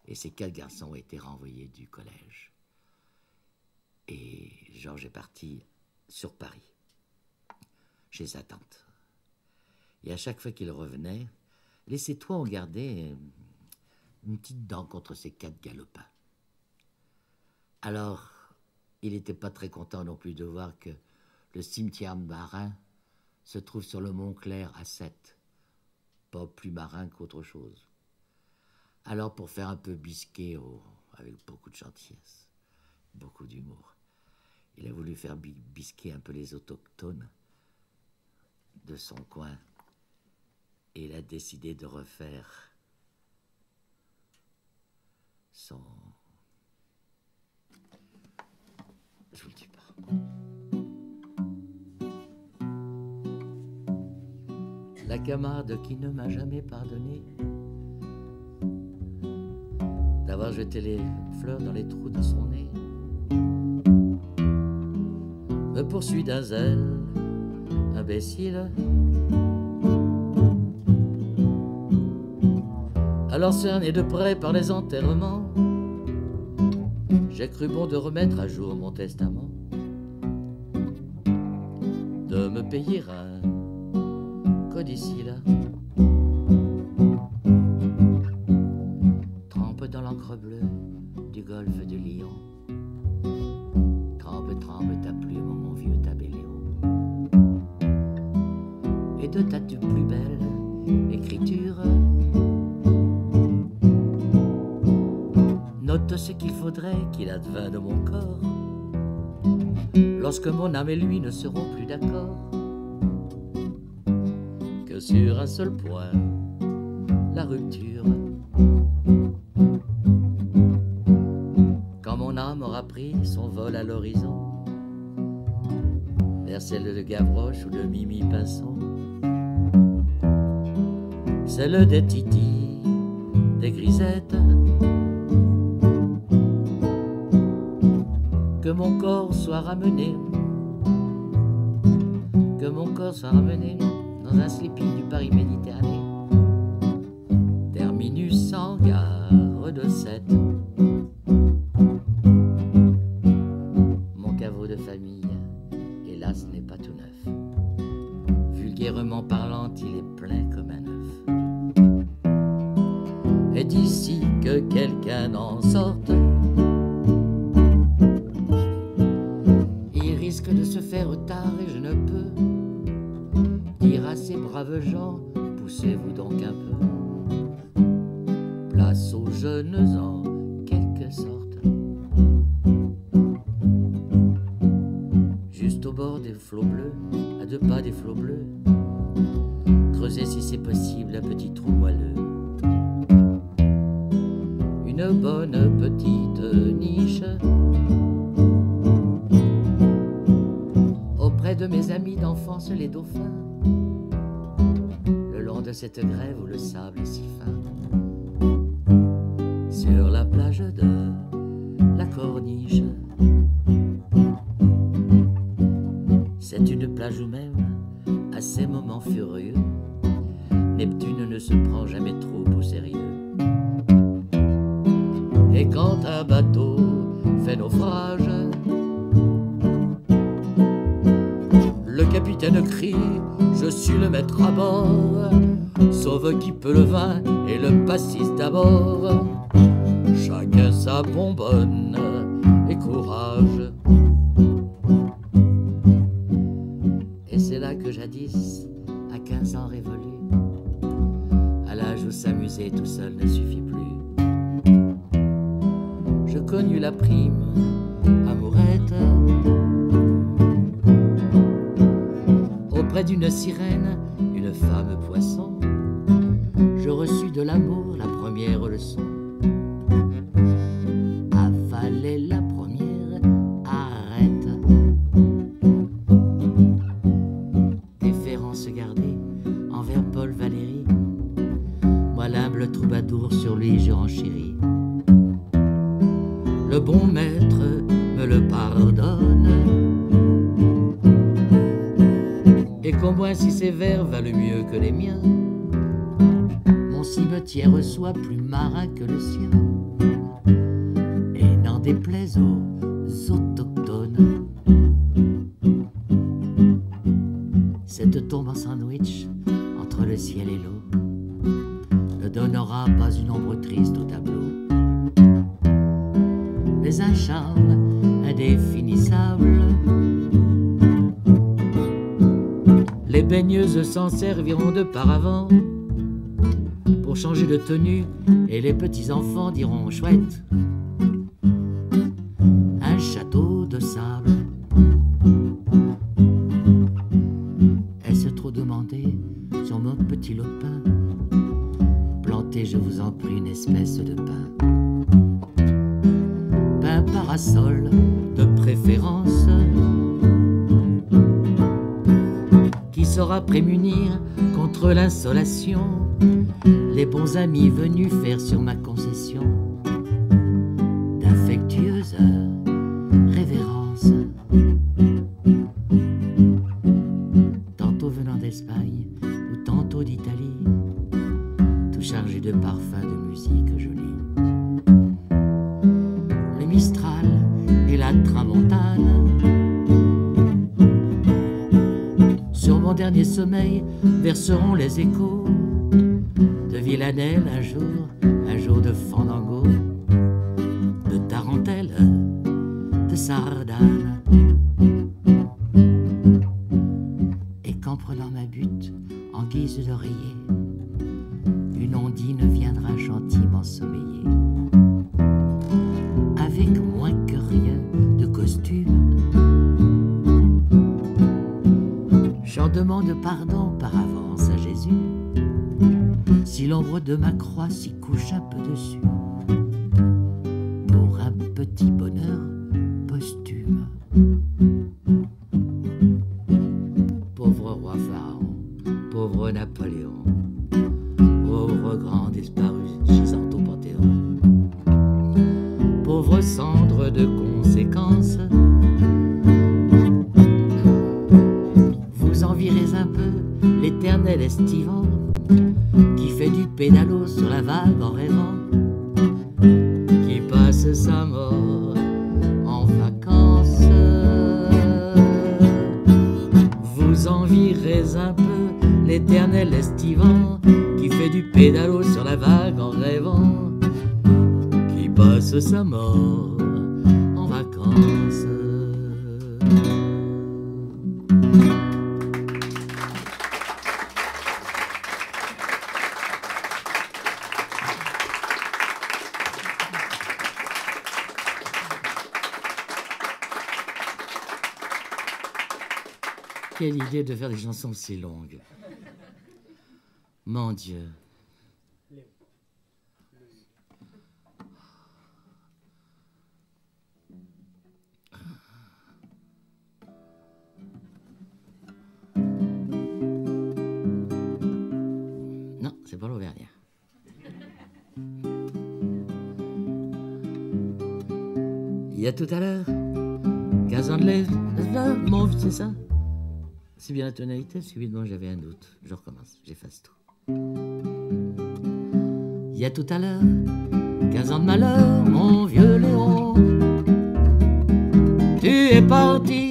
Et ces 4 garçons ont été renvoyés du collège. Et Georges est parti sur Paris, chez sa tante. Et à chaque fois qu'il revenait, les Sétois ont gardé une petite dent contre ces 4 galopins. Alors, il n'était pas très content non plus de voir que le cimetière marin se trouve sur le Mont-Clair à 7. Pas plus marin qu'autre chose. Alors, pour faire un peu bisquer, avec beaucoup de gentillesse, beaucoup d'humour, il a voulu faire bisquer un peu les autochtones de son coin. Et il a décidé de refaire son... Je vous le dis pas. la camarde qui ne m'a jamais pardonné d'avoir jeté les fleurs dans les trous de son nez, me poursuit d'un zèle imbécile. Alors cerné de près par les enterrements, j'ai cru bon de remettre à jour mon testament, de me payer un codicille. Trempe dans l'encre bleue du golfe de Lion, trempe, trempe ta plume, mon vieux tabelléon, et de ta plus belle écriture, note ce qu'il faudrait qu'il advint de mon corps lorsque mon âme et lui ne seront plus d'accord, que sur un seul point, la rupture. Quand mon âme aura pris son vol à l'horizon, vers celle de Gavroche ou de Mimi Pinson, celle des Titi, des Grisettes, que mon corps soit ramené, que mon corps soit ramené dans un sleeping du Paris Méditerranée, terminus en gare de 7. Mon caveau de famille, hélas, n'est pas tout neuf. Vulgairement parlant, il est plein comme un œuf. Et d'ici que quelqu'un en sorte, il risque de se faire tard et je ne peux dire à ces braves gens, poussez-vous donc un peu. Place aux jeunes en quelque sorte, juste au bord des flots bleus, à 2 pas des flots bleus, creusez si c'est possible un petit trou moelleux, une bonne petite niche auprès de mes amis d'enfance les dauphins, le long de cette grève où le sable est si fin, sur la plage de la Corniche. C'est une plage où même, à ces moments furieux, Neptune ne se prend jamais trop au sérieux. Et quand un bateau fait naufrage, le capitaine crie, je suis le maître à bord, sauve qui peut le vin et le pastis d'abord. Chacun sa bonbonne et courage. Et c'est là que jadis, à 15 ans révolus, à l'âge où s'amuser tout seul ne suffit plus, je connus la prime amourette auprès d'une sirène, une femme poisson. Je reçus de l'amour la première leçon. Avaler la première, arrête. Déférence gardée envers Paul Valéry, moi l'humble troubadour, sur lui je renchéris. Le bon maître me le pardonne, et qu'au moins si ses vers valent mieux que les miens, mon cimetière soit plus marin que le sien, et n'en déplaise aux autochtones. Cette tombe en sandwich entre le ciel et l'eau ne donnera pas une ombre triste au tableau, mais un charme indéfinissable. Les baigneuses s'en serviront de paravent pour changer de tenue, et les petits-enfants diront chouette, un château de sable. Est-ce trop demandé sur mon petit lopin? Plantez, je vous en prie, une espèce de pin. Pin parasol de préférence, qui saura prémunir contre contre l'insolation, les bons amis venus faire sur ma concession d'affectueuses révérences. Tantôt venant d'Espagne ou tantôt d'Italie, tout chargé de parfums de musique jolie. Le Mistral et la Tramontane, sur mon dernier sommeil verseront les échos de Villanelle un jour de Fandango, de Tarentelle, de Sardane. Et qu'en prenant ma butte en guise d'oreiller, une ondine viendra gentiment sommeiller, avec moins que rien de costume. J'en demande pardon par avance à Jésus, si l'ombre de ma croix s'y couche un peu dessus, pour un petit bonheur posthume. Pauvre roi Pharaon, pauvre Napoléon, pauvre grand disparu gisant au Panthéon, pauvre cendre de conséquences, vous envirez un peu l'éternel estivant qui fait du pédalo sur la vague en rêvant, qui passe sa mort en vacances. Vous envirez un peu l'éternel estivant qui fait du pédalo sur la vague en rêvant, qui passe sa mort en vacances. Quelle idée de faire des chansons si longues. Mon Dieu. Non, c'est pas l'Auvergnat. Il y a tout à l'heure 15 ans de lèvres, mon, c'est ça? C'est bien la tonalité, subitement j'avais un doute. Je recommence, j'efface tout. Il y a tout à l'heure 15 ans de malheur, mon vieux Léon. Tu es parti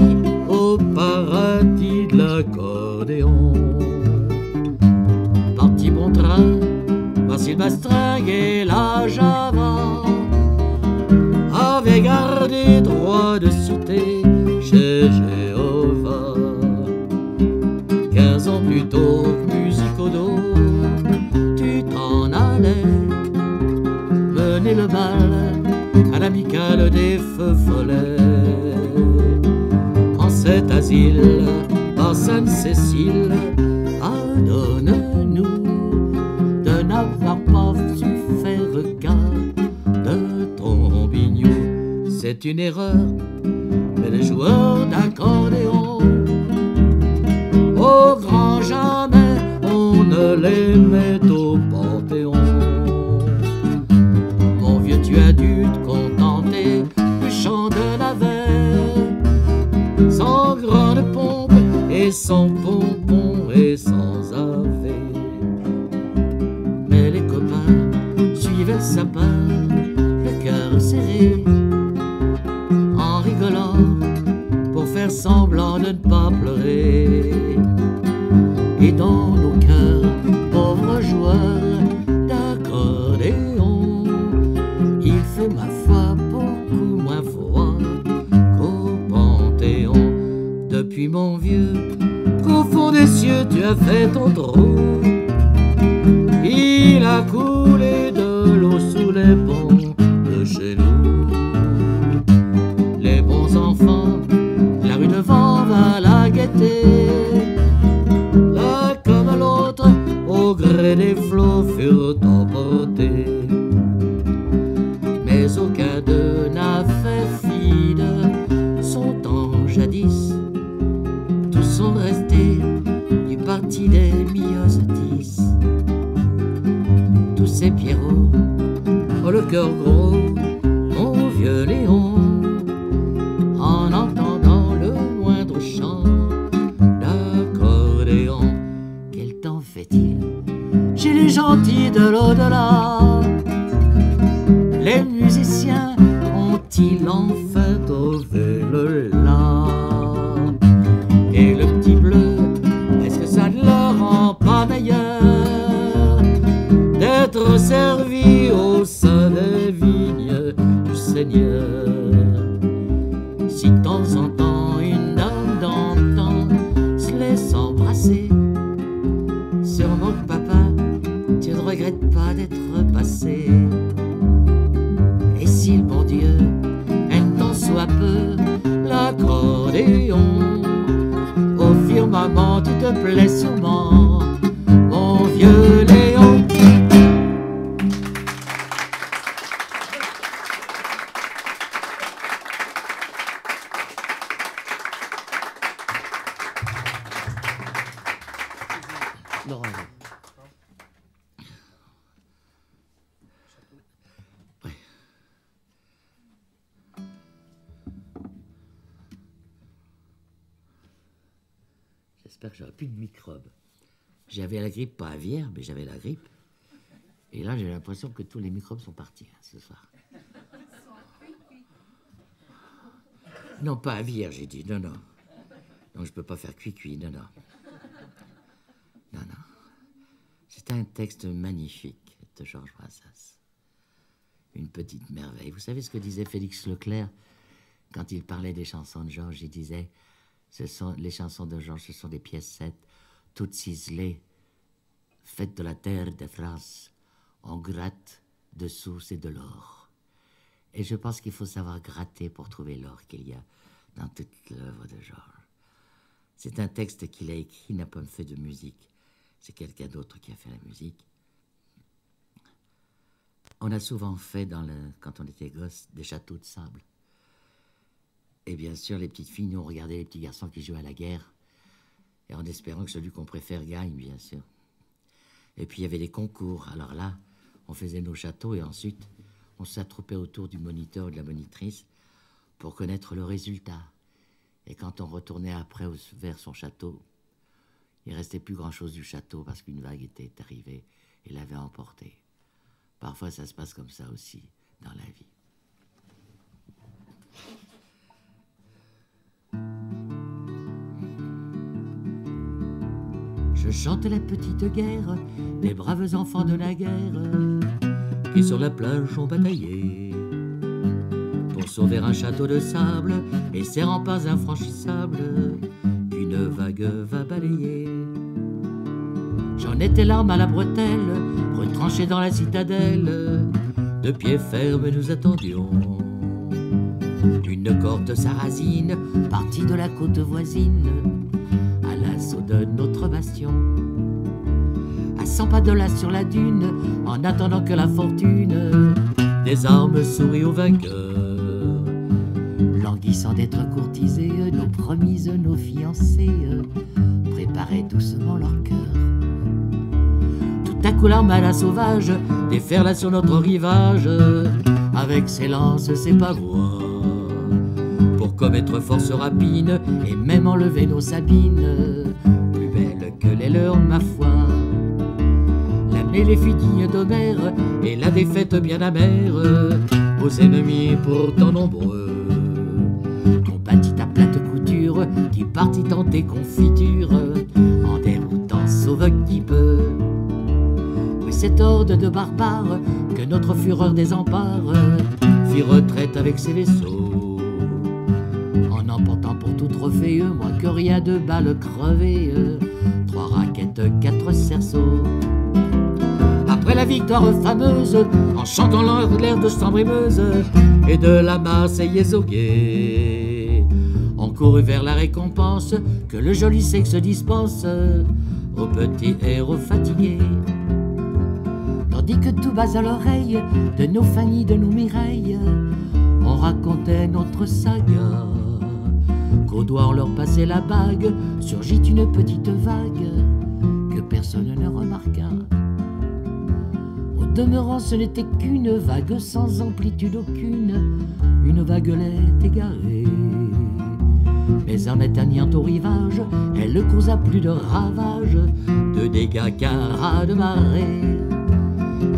au paradis de l'accordéon. Parti bon train, voici le bastringue et la java. Avait gardé droit de cité chez Jéhovah. 15 ans plus tôt, musique au dos, tu t'en allais mener le bal à l'amicale des feux follets. En cet asile, par Sainte-Cécile, pardonne-nous de n'avoir pas su faire cas de ton bignou. C'est une erreur, mais les joueurs d'accordéon, au grand jamais, on ne les met au panthéon. Mon vieux, tu as dû te contenter du chant de navet, sans grande pompe et sans pompon et sans ave. Mais les copains suivaient le sapin, le cœur serré, en rigolant pour faire semblant de ne pas pleurer. Et dans nos cœurs, pauvres joueurs d'accordéon, il fait ma foi beaucoup moins froid qu'au Panthéon. Depuis mon vieux, qu'au fond des cieux tu as fait ton trou, il a coulé de l'eau sous les ponts de chez nous. Les bons enfants, la rue devant va la guetter, au gré des flots furent emportés. Mais aucun d'eux n'a fait fi de son temps jadis. Tous sont restés du parti partie des myosotis. Tous ces pierrots ont le cœur gros, mon vieux Léon, en entendant le moindre chant d'accordéon. Quel temps fait-il chez les gentils de l'au-delà? Les musiciens ont-ils enfin trouvé le la? Et le petit bleu, est-ce que ça ne leur rend pas meilleur d'être servi au sein des vignes du Seigneur? Si de temps en temps une dame d'antan se laisse embrasser, sûrement que papa, tu ne regrettes pas d'être passé. Et si le bon Dieu aime tant soit peu l'accordéon, au firmament tu te plais sûrement, mon vieux Léon. J'espère que j'aurai plus de microbes. J'avais la grippe, pas aviaire, mais j'avais la grippe. Et là, j'ai l'impression que tous les microbes sont partis ce soir. Non, pas aviaire, j'ai dit. Non, non. Donc, je peux pas faire cuit-cuit. Non, non. Non, non. C'est un texte magnifique de Georges Brassens. Une petite merveille. Vous savez ce que disait Félix Leclerc quand il parlait des chansons de Georges? Il disait... les chansons de Georges, ce sont des piècettes toutes ciselées, faites de la terre de France. On gratte dessous, c'est de l'or. Et je pense qu'il faut savoir gratter pour trouver l'or qu'il y a dans toute l'œuvre de Georges. C'est un texte qu'il a écrit, il n'a pas fait de musique. C'est quelqu'un d'autre qui a fait la musique. On a souvent fait, quand on était gosse, des châteaux de sable. Et bien sûr, les petites filles, nous, on regardait les petits garçons qui jouaient à la guerre, et en espérant que celui qu'on préfère gagne, bien sûr. Et puis, il y avait les concours. Alors là, on faisait nos châteaux, et ensuite, on s'attroupait autour du moniteur ou de la monitrice pour connaître le résultat. Et quand on retournait après vers son château, il ne restait plus grand-chose du château, parce qu'une vague était arrivée et l'avait emporté. Parfois, ça se passe comme ça aussi, dans la vie. Je chante la petite guerre des braves enfants de la guerre qui sur la plage ont bataillé pour sauver un château de sable et ses remparts infranchissables qu'une vague va balayer. J'en étais l'arme à la bretelle, retranché dans la citadelle, de pied ferme nous attendions une cohorte sarrasine partie de la côte voisine à l'assaut de notre bastion. À 100 pas de là sur la dune, en attendant que la fortune des armes sourit aux vainqueurs, languissant d'être courtisés, nos promises, nos fiancées préparaient doucement leur cœur. Tout à coup l'armada sauvage déferla sur notre rivage avec ses lances, ses pavois, pour commettre force rapine et même enlever nos sabines, plus belles que les leurs, ma foi. La mêlée fut digne d'Homère et la défaite bien amère aux ennemis pourtant nombreux. Combattit à plate couture qui partit tenter confiture en déroutant sauve qui peut. Oui, cette horde de barbares que notre fureur désempare fit retraite avec ses vaisseaux, en emportant pour tout trophée moins que rien de balles crevées, 3 raquettes, 4 cerceaux. Après la victoire fameuse, en chantant l'air de Sambre-et-Meuse et de la Marseillaise au guet, on courut vers la récompense que le joli sexe dispense aux petits héros fatigués. Tandis que tout bas à l'oreille de nos Fanny, de nos Mireilles, on racontait notre saga, qu'au doigt on leur passait la bague, surgit une petite vague personne ne remarqua. Au demeurant, ce n'était qu'une vague sans amplitude aucune, une vaguelette égarée. Mais en atteignant au rivage, elle ne causa plus de ravages, de dégâts qu'un raz de marée.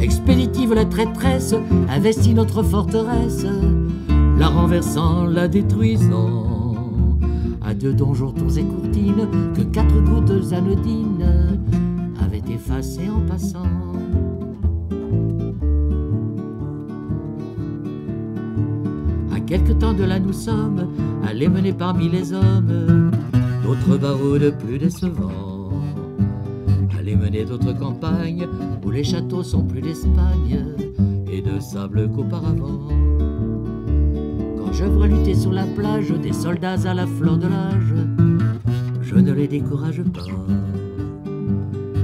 Expéditive la traîtresse investit notre forteresse, la renversant, la détruisant. À deux donjons, tours et courtines, que 4 gouttes anodines avaient effacées en passant. À quelque temps de là nous sommes, allés mener parmi les hommes d'autres barreaux de plus décevants. Allés mener d'autres campagnes où les châteaux sont plus d'Espagne et de sable qu'auparavant. Quand je vois lutter sur la plage des soldats à la fleur de l'âge, je ne les décourage pas.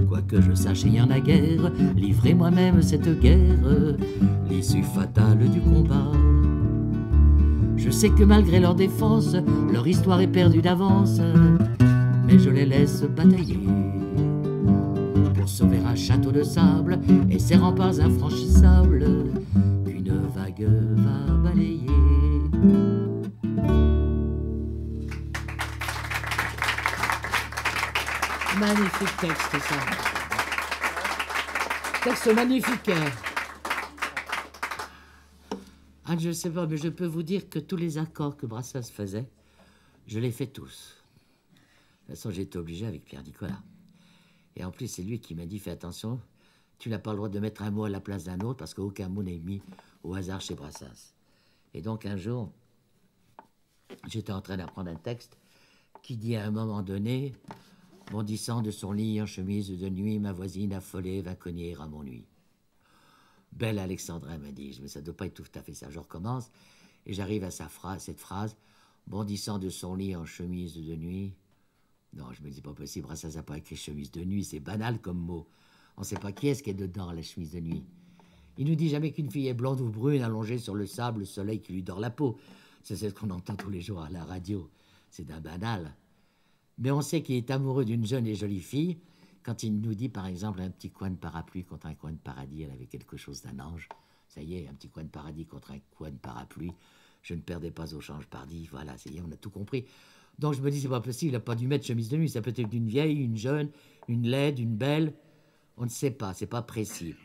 Quoique je sache ayant la guerre, livrer moi-même cette guerre, l'issue fatale du combat. Je sais que malgré leur défense, leur histoire est perdue d'avance, mais je les laisse batailler pour sauver un château de sable et ses remparts infranchissables qu'une vague va balayer. Magnifique texte, ça. Texte magnifique. Ah, je ne sais pas, mais je peux vous dire que tous les accords que Brassens faisait, je les fais tous. De toute façon, j'ai été obligé avec Pierre Nicolas. Et en plus, c'est lui qui m'a dit, fais attention, tu n'as pas le droit de mettre un mot à la place d'un autre parce qu'aucun mot n'est mis au hasard chez Brassens. Et donc, un jour, j'étais en train d'apprendre un texte qui dit à un moment donné, bondissant de son lit en chemise de nuit, ma voisine affolée vint cogner à mon nuit. Belle Alexandra, m'a dit, mais ça ne doit pas être tout à fait ça. Je recommence et j'arrive à cette phrase, bondissant de son lit en chemise de nuit. Non, je me dis, pas possible, Brassens n'a pas écrit chemise de nuit, c'est banal comme mot. On ne sait pas qui est-ce qui est dedans, la chemise de nuit. Il nous dit jamais qu'une fille est blonde ou brune, allongée sur le sable, le soleil qui lui dort la peau. C'est ce qu'on entend tous les jours à la radio. C'est d'un banal. Mais on sait qu'il est amoureux d'une jeune et jolie fille quand il nous dit, par exemple, un petit coin de parapluie contre un coin de paradis, elle avait quelque chose d'un ange. Ça y est, un petit coin de paradis contre un coin de parapluie. Je ne perdais pas au change pardi. Voilà, ça y est, on a tout compris. Donc je me dis, c'est pas possible, il n'a pas dû mettre chemise de nuit. Ça peut être une vieille, une jeune, une laide, une belle. On ne sait pas, c'est pas précis.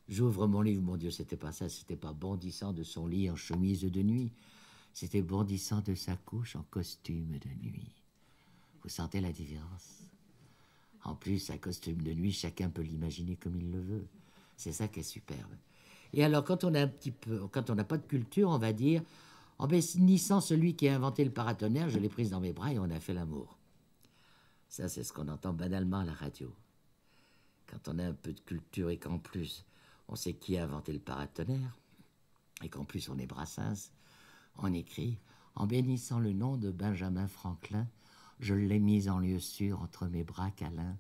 J'ouvre mon livre, mon Dieu, c'était pas ça. C'était pas bondissant de son lit en chemise de nuit. C'était bondissant de sa couche en costume de nuit. Vous sentez la différence? En plus, un costume de nuit, chacun peut l'imaginer comme il le veut. C'est ça qui est superbe. Et alors, quand on n'a pas de culture, on va dire, en bénissant celui qui a inventé le paratonnerre, je l'ai prise dans mes bras et on a fait l'amour. Ça, c'est ce qu'on entend banalement à la radio. Quand on a un peu de culture et qu'en plus, on sait qui a inventé le paratonnerre, et qu'en plus, on est Brassens, on écrit, en bénissant le nom de Benjamin Franklin, je l'ai mise en lieu sûr entre mes bras câlins,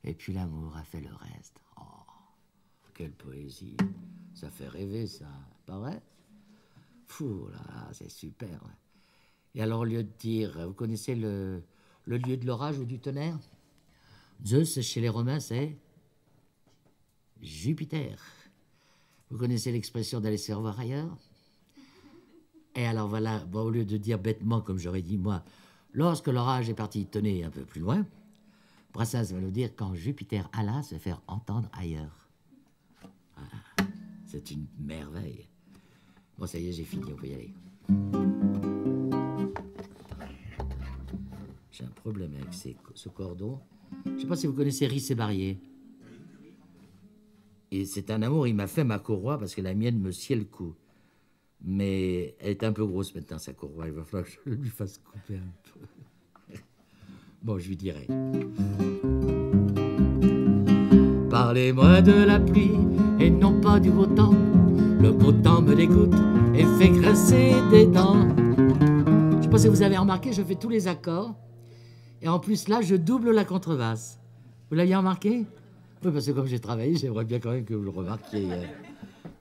et puis l'amour a fait le reste. Oh, quelle poésie! Ça fait rêver, ça, pas vrai? Fou, là, c'est super. Et alors, au lieu de dire, vous connaissez le lieu de l'orage ou du tonnerre? Zeus, chez les Romains, c'est Jupiter. Vous connaissez l'expression d'aller se revoir ailleurs? Et alors voilà, bon, au lieu de dire bêtement, comme j'aurais dit moi, lorsque l'orage est parti tonner un peu plus loin, Brassens va nous dire quand Jupiter alla se faire entendre ailleurs. Voilà. C'est une merveille. Bon, ça y est, j'ai fini, on peut y aller. J'ai un problème avec ce cordon. Je ne sais pas si vous connaissez Rice et Barrier. Et c'est un amour, il m'a fait ma courroie parce que la mienne me sciait le cou. Mais elle est un peu grosse maintenant, sa courroie. Il va falloir que je lui fasse couper un peu. Bon, je lui dirai. Parlez-moi de la pluie et non pas du beau temps. Le beau temps me dégoûte et fait grincer des dents. Je ne sais pas si vous avez remarqué, je fais tous les accords. Et en plus, là, je double la contrebasse. Vous l'aviez remarqué? Oui, parce que comme j'ai travaillé, j'aimerais bien quand même que vous le remarquiez.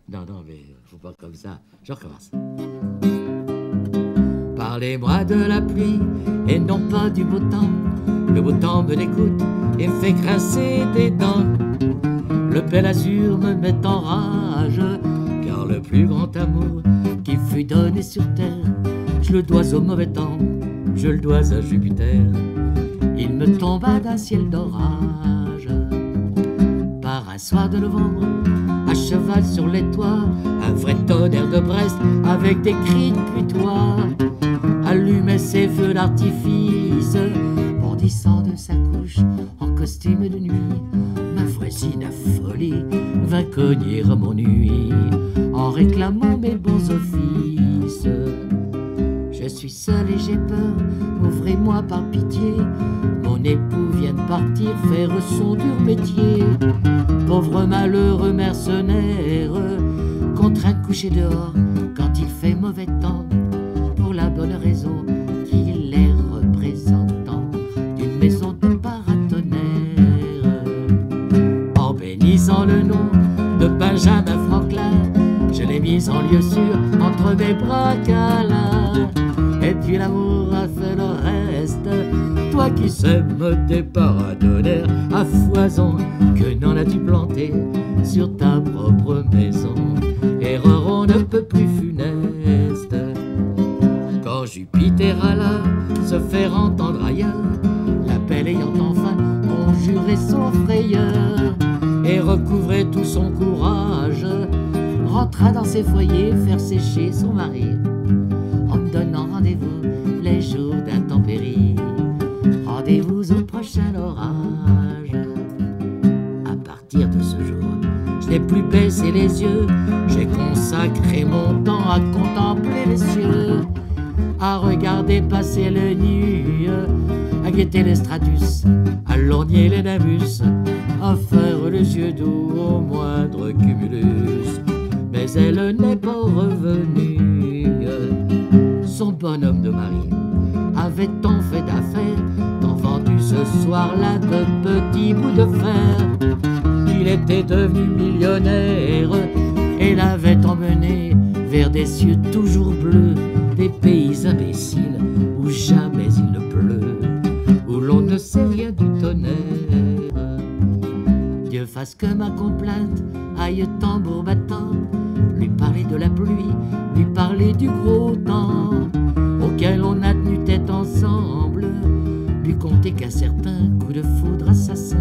Non, mais faut pas comme ça. Je recommence. Parlez-moi de la pluie et non pas du beau temps. Le beau temps me dégoûte et me fait grincer des dents. Le bel azur me met en rage, car le plus grand amour qui fut donné sur terre, je le dois au mauvais temps, je le dois à Jupiter. Il me tomba d'un ciel d'orage. Par un soir de novembre, à cheval sur les toits, un vrai tonnerre de Brest avec des cris de putois allumait ses feux d'artifice, bondissant de sa couche en costume de nuit. Ma voisine affolée vint cogner à mon nuit en réclamant mes bons offices. Je suis seul et j'ai peur, ouvrez-moi par pitié. Mon époux vient de partir faire son dur métier. Pauvre malheureux mercenaire, contraint de coucher dehors quand il fait mauvais temps, pour la bonne raison qu'il est représentant d'une maison de paratonnerre. En bénissant le nom de Benjamin Franklin, je l'ai mis en lieu sûr entre mes bras câlins. Et puis l'amour a fait le reste, toi qui sèmes des paratonnerres à foison, que n'en as-tu planté sur ta propre maison? Erreur on ne peut plus funeste. Quand Jupiter alla se faire entendre ailleurs, l'appel ayant enfin conjuré son frayeur et recouvré tout son courage, rentra dans ses foyers faire sécher son mari, en me donnant rendez-vous les jours d'intempéries. Rendez-vous au prochain orage. À partir de ce jour, je n'ai plus baissé les yeux, j'ai consacré mon temps à contempler les cieux, à regarder passer les nuits, à guetter les stratus, à lorgner les namus, à faire les yeux doux au moindre cumulus. Mais elle n'est pas revenue. Son bonhomme de mari avait tant fait d'affaires, tant vendu ce soir-là de petits bouts de fer. Il était devenu millionnaire et l'avait emmené vers des cieux toujours bleus, des pays imbéciles où jamais il ne pleut, où l'on ne sait rien du tonnerre. Dieu fasse que ma complainte aille tambour battant, lui parler de la pluie, lui parler du gros temps auquel on a tenu tête ensemble, lui compter qu'un certain coup de foudre assassin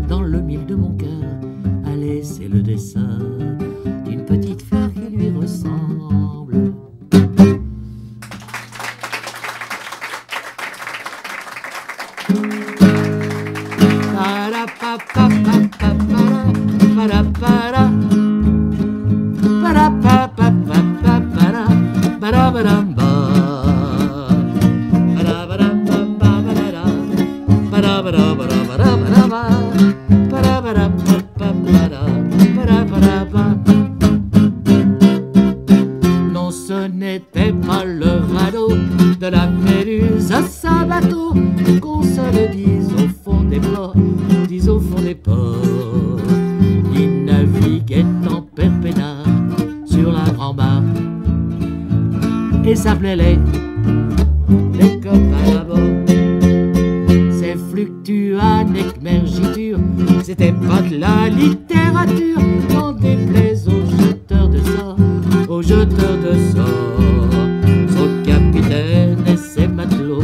dans le mille de mon cœur a laissé le dessin d'une petite fleur qui lui ressemble. Non, ce n'était pas le radeau de la Méduse à sa bateau, qu'on se le dise au fond des ports, dise au fond des ports. Il naviguait en perpénard sur la grand-mare et s'appelait les copains à bord. Ces fluctuanes émergitures, c'était pas de la littérature, n'en déplaise aux jeteurs de sorts, aux jeteurs de sorts. Son capitaine et ses matelots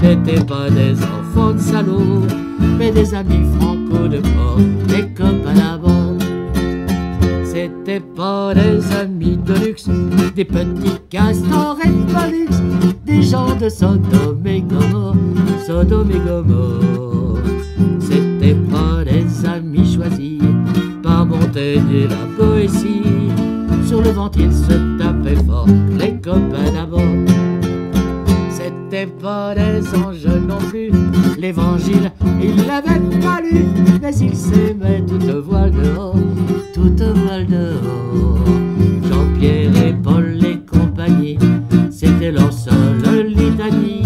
n'étaient pas des enfants de salauds, mais des amis franco de port, des copains à bord. C'était pas des amis de luxe, des petits castors et de pollux, des gens de Sodome et Gomorre, Sodome et Gomorre. C'était pas des amis choisis par Montaigne et la poésie, sur le ventre ils se tapaient fort, les copains d'abord. C'était pas des anges non plus, l'évangile ils l'avaient pas lu, mais ils s'aimaient toute voile dehors, toute voile dehors. Jean-Pierre et Paul et compagnie, c'était leur seule litanie,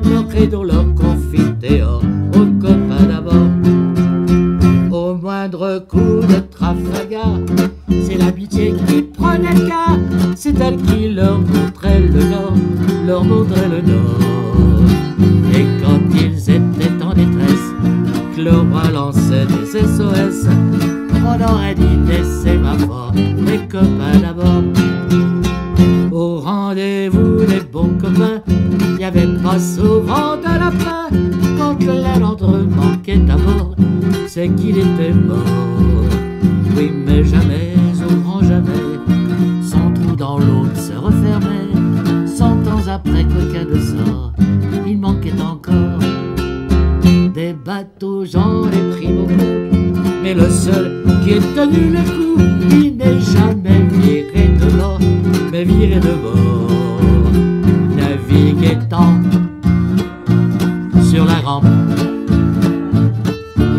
leur credo, leur confiteor, aux copains d'abord. Au moindre coup de Trafalgar, c'est l'amitié qui prenait le cas, c'est elle qui leur montrait le nord, leur vaudrait le nord. Et quand ils étaient en détresse, que le roi lançait des SOS, on aurait dit des sémaphores, les copains d'abord. Au rendez-vous, les bons copains, y avait pas souvent de lapin. Quand l'un d'entre eux manquait à bord, c'est qu'il était mort. Oui, mais jamais, au grand jamais, son trou dans l'eau se refermait. 100 ans après qu'aucun de sort, il manquait encore des bateaux, j'en ai pris beaucoup, mais le seul qui ait tenu le coup, il n'est jamais viré de l'or, mais viré de bord. Naviguait-en sur la rampe,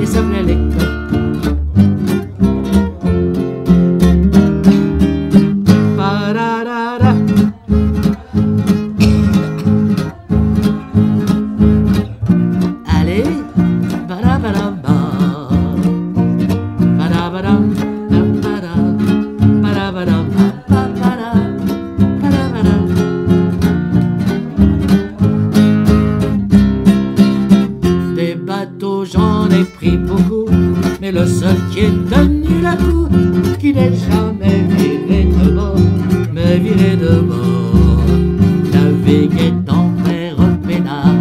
et s'appelait les coques. J'en ai pris beaucoup, mais le seul qui ait tenu la coup, qui n'est jamais viré de bord, mais viré de bord. Naviguait en mer peinard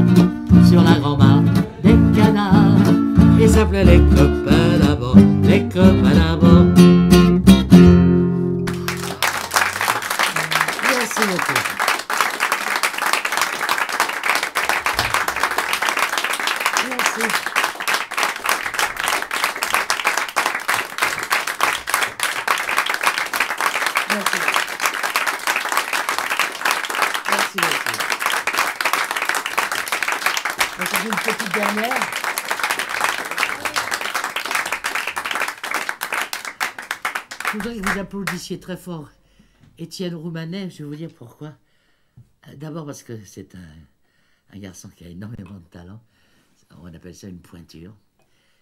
sur la grand-mare des canards, et s'appelait les copains d'abord, les copains d'abord. Merci beaucoup. Merci. Merci. Merci beaucoup. On fait une petite dernière. Je voudrais que vous applaudissiez très fort Étienne Roumanet. Je vais vous dire pourquoi. D'abord parce que c'est un garçon qui a énormément de talent. On appelle ça une pointure.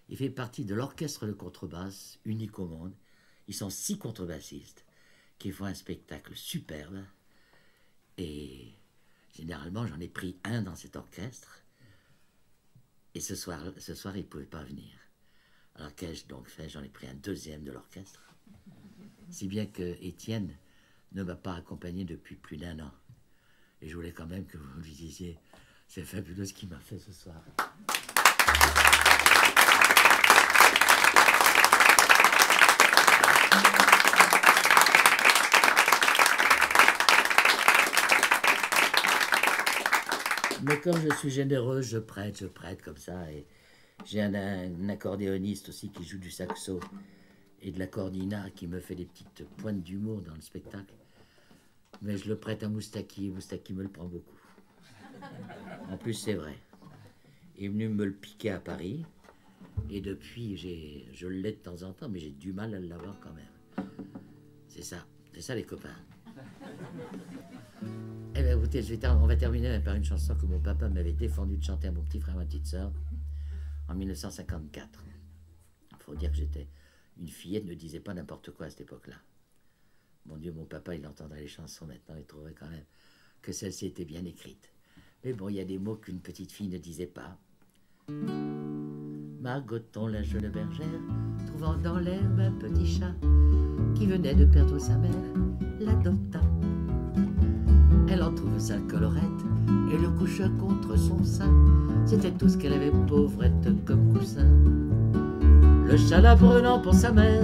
Il fait partie de l'orchestre de contrebasse unique au monde. Ils sont 6 contrebassistes qui font un spectacle superbe. Et généralement, j'en ai pris un dans cet orchestre. Et ce soir il ne pouvait pas venir. Alors qu'ai-je donc fait? J'en ai pris un deuxième de l'orchestre. Si bien que Étienne ne m'a pas accompagné depuis plus d'1 an. Et je voulais quand même que vous lui disiez, c'est fabuleux ce qu'il m'a fait ce soir. Mais comme je suis généreuse, je prête comme ça. Et j'ai un accordéoniste aussi qui joue du saxo et de l'accordina qui me fait des petites pointes d'humour dans le spectacle. Mais je le prête à Moustaki et Moustaki me le prend beaucoup. En plus, c'est vrai. Il est venu me le piquer à Paris et depuis, je l'ai de temps en temps, mais j'ai du mal à l'avoir quand même. C'est ça les copains. Eh bien, écoutez, on va terminer par une chanson que mon papa m'avait défendu de chanter à mon petit frère et ma petite sœur en 1954. Il faut dire que j'étais une fillette, ne disait pas n'importe quoi à cette époque-là. Mon Dieu, mon papa, il entendrait les chansons maintenant, il trouverait quand même que celle-ci était bien écrite. Mais bon, il y a des mots qu'une petite fille ne disait pas. Margoton, la jeune bergère, trouvant dans l'herbe un petit chat qui venait de perdre sa mère, l'adopta. Elle en trouve sa collerette et le coucha contre son sein. C'était tout ce qu'elle avait, pauvrette, comme coussin. Le chat la prenant pour sa mère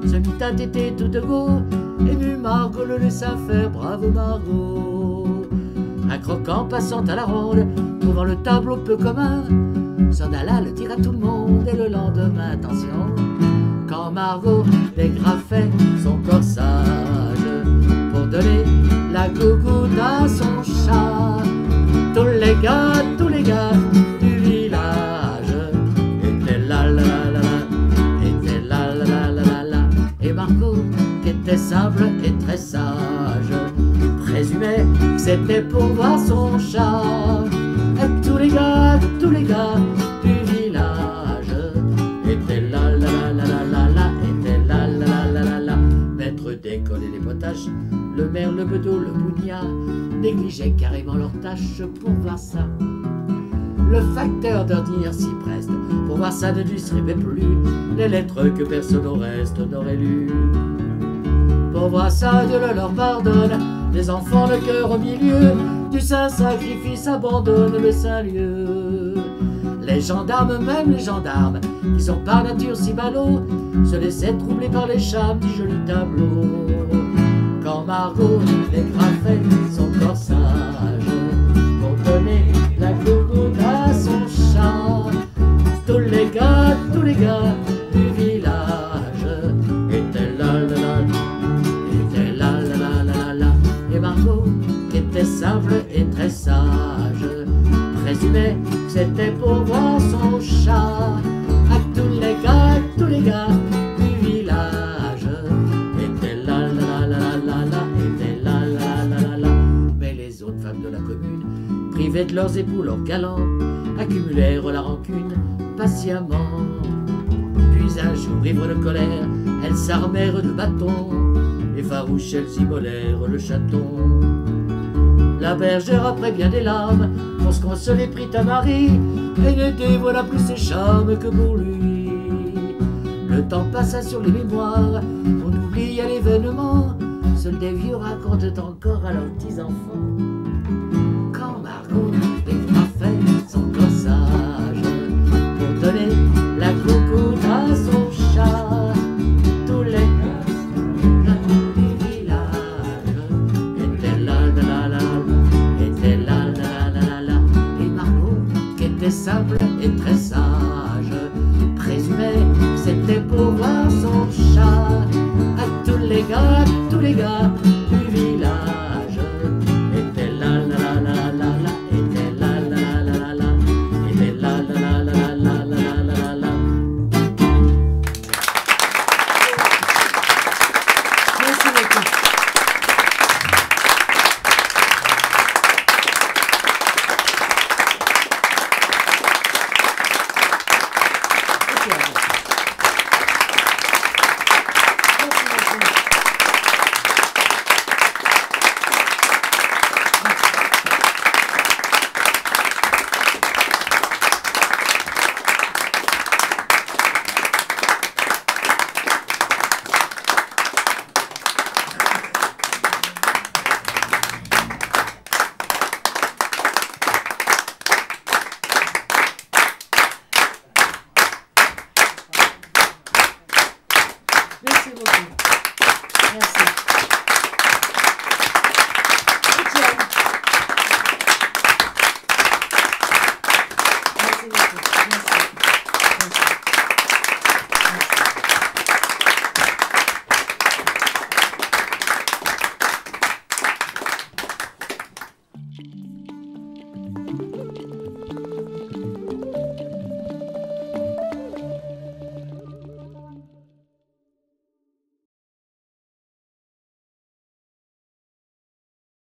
se mit à téter tout de go. Émue, Margot le laissa faire, bravo Margot. Un croquant passant à la ronde, trouvant le tableau peu commun, s'en alla le dire à tout le monde. Et le lendemain, attention, quand Margot dégrafait son corsage pour donner la gougoute à son chat, tous les gars du village étaient là, étaient là. Et Margot, qui était simple et très sage, présumait que c'était pour voir son chat. Et tous les gars du village étaient là, étaient là. Maître décolle et les potaches, le merle, le bedeau, le bougnat négligeaient carrément leurs tâches pour voir ça. Le facteur d'ordinaire s'y preste, pour voir ça ne distribuait plus les lettres que personne au reste n'aurait lues. Pour voir ça, Dieu le leur pardonne, les enfants le cœur au milieu du saint sacrifice abandonnent le saint lieu. Les gendarmes, même les gendarmes, qui sont par nature si ballots, se laissaient troubler par les charmes du joli tableau. Quand Margot dégrafait son corsage pour donner la coucoute à son chat, tous les gars du village étaient là, étaient là, et Margot, qui était simple et très sage, présumait que c'était pour voir son chat. À tous les gars du village étaient là, étaient là. Mais les autres femmes de la commune, privées de leurs époux, leurs galants, accumulèrent la rancune patiemment. Puis un jour, ivres de colère, elles s'armèrent de bâtons, et farouches elles immolèrent le chaton. La bergère, après bien des larmes, pour se consoler, prit un mari, et ne dévoila plus ses charmes que pour lui. Le temps passa sur les mémoires, on oublia l'événement, seuls des vieux racontent encore à leurs petits-enfants. Quand Margot dégrafait son corsage pour donner la coucoute à son chat, tous les gars du village étaient là, étaient là, et Margot, qui était simple et très sage, présumait que c'était pour voir son chat. À tous les gars du village étaient là, étaient là, étaient là. Merci beaucoup. Merci beaucoup. Merci. Étienne. Merci beaucoup. Merci.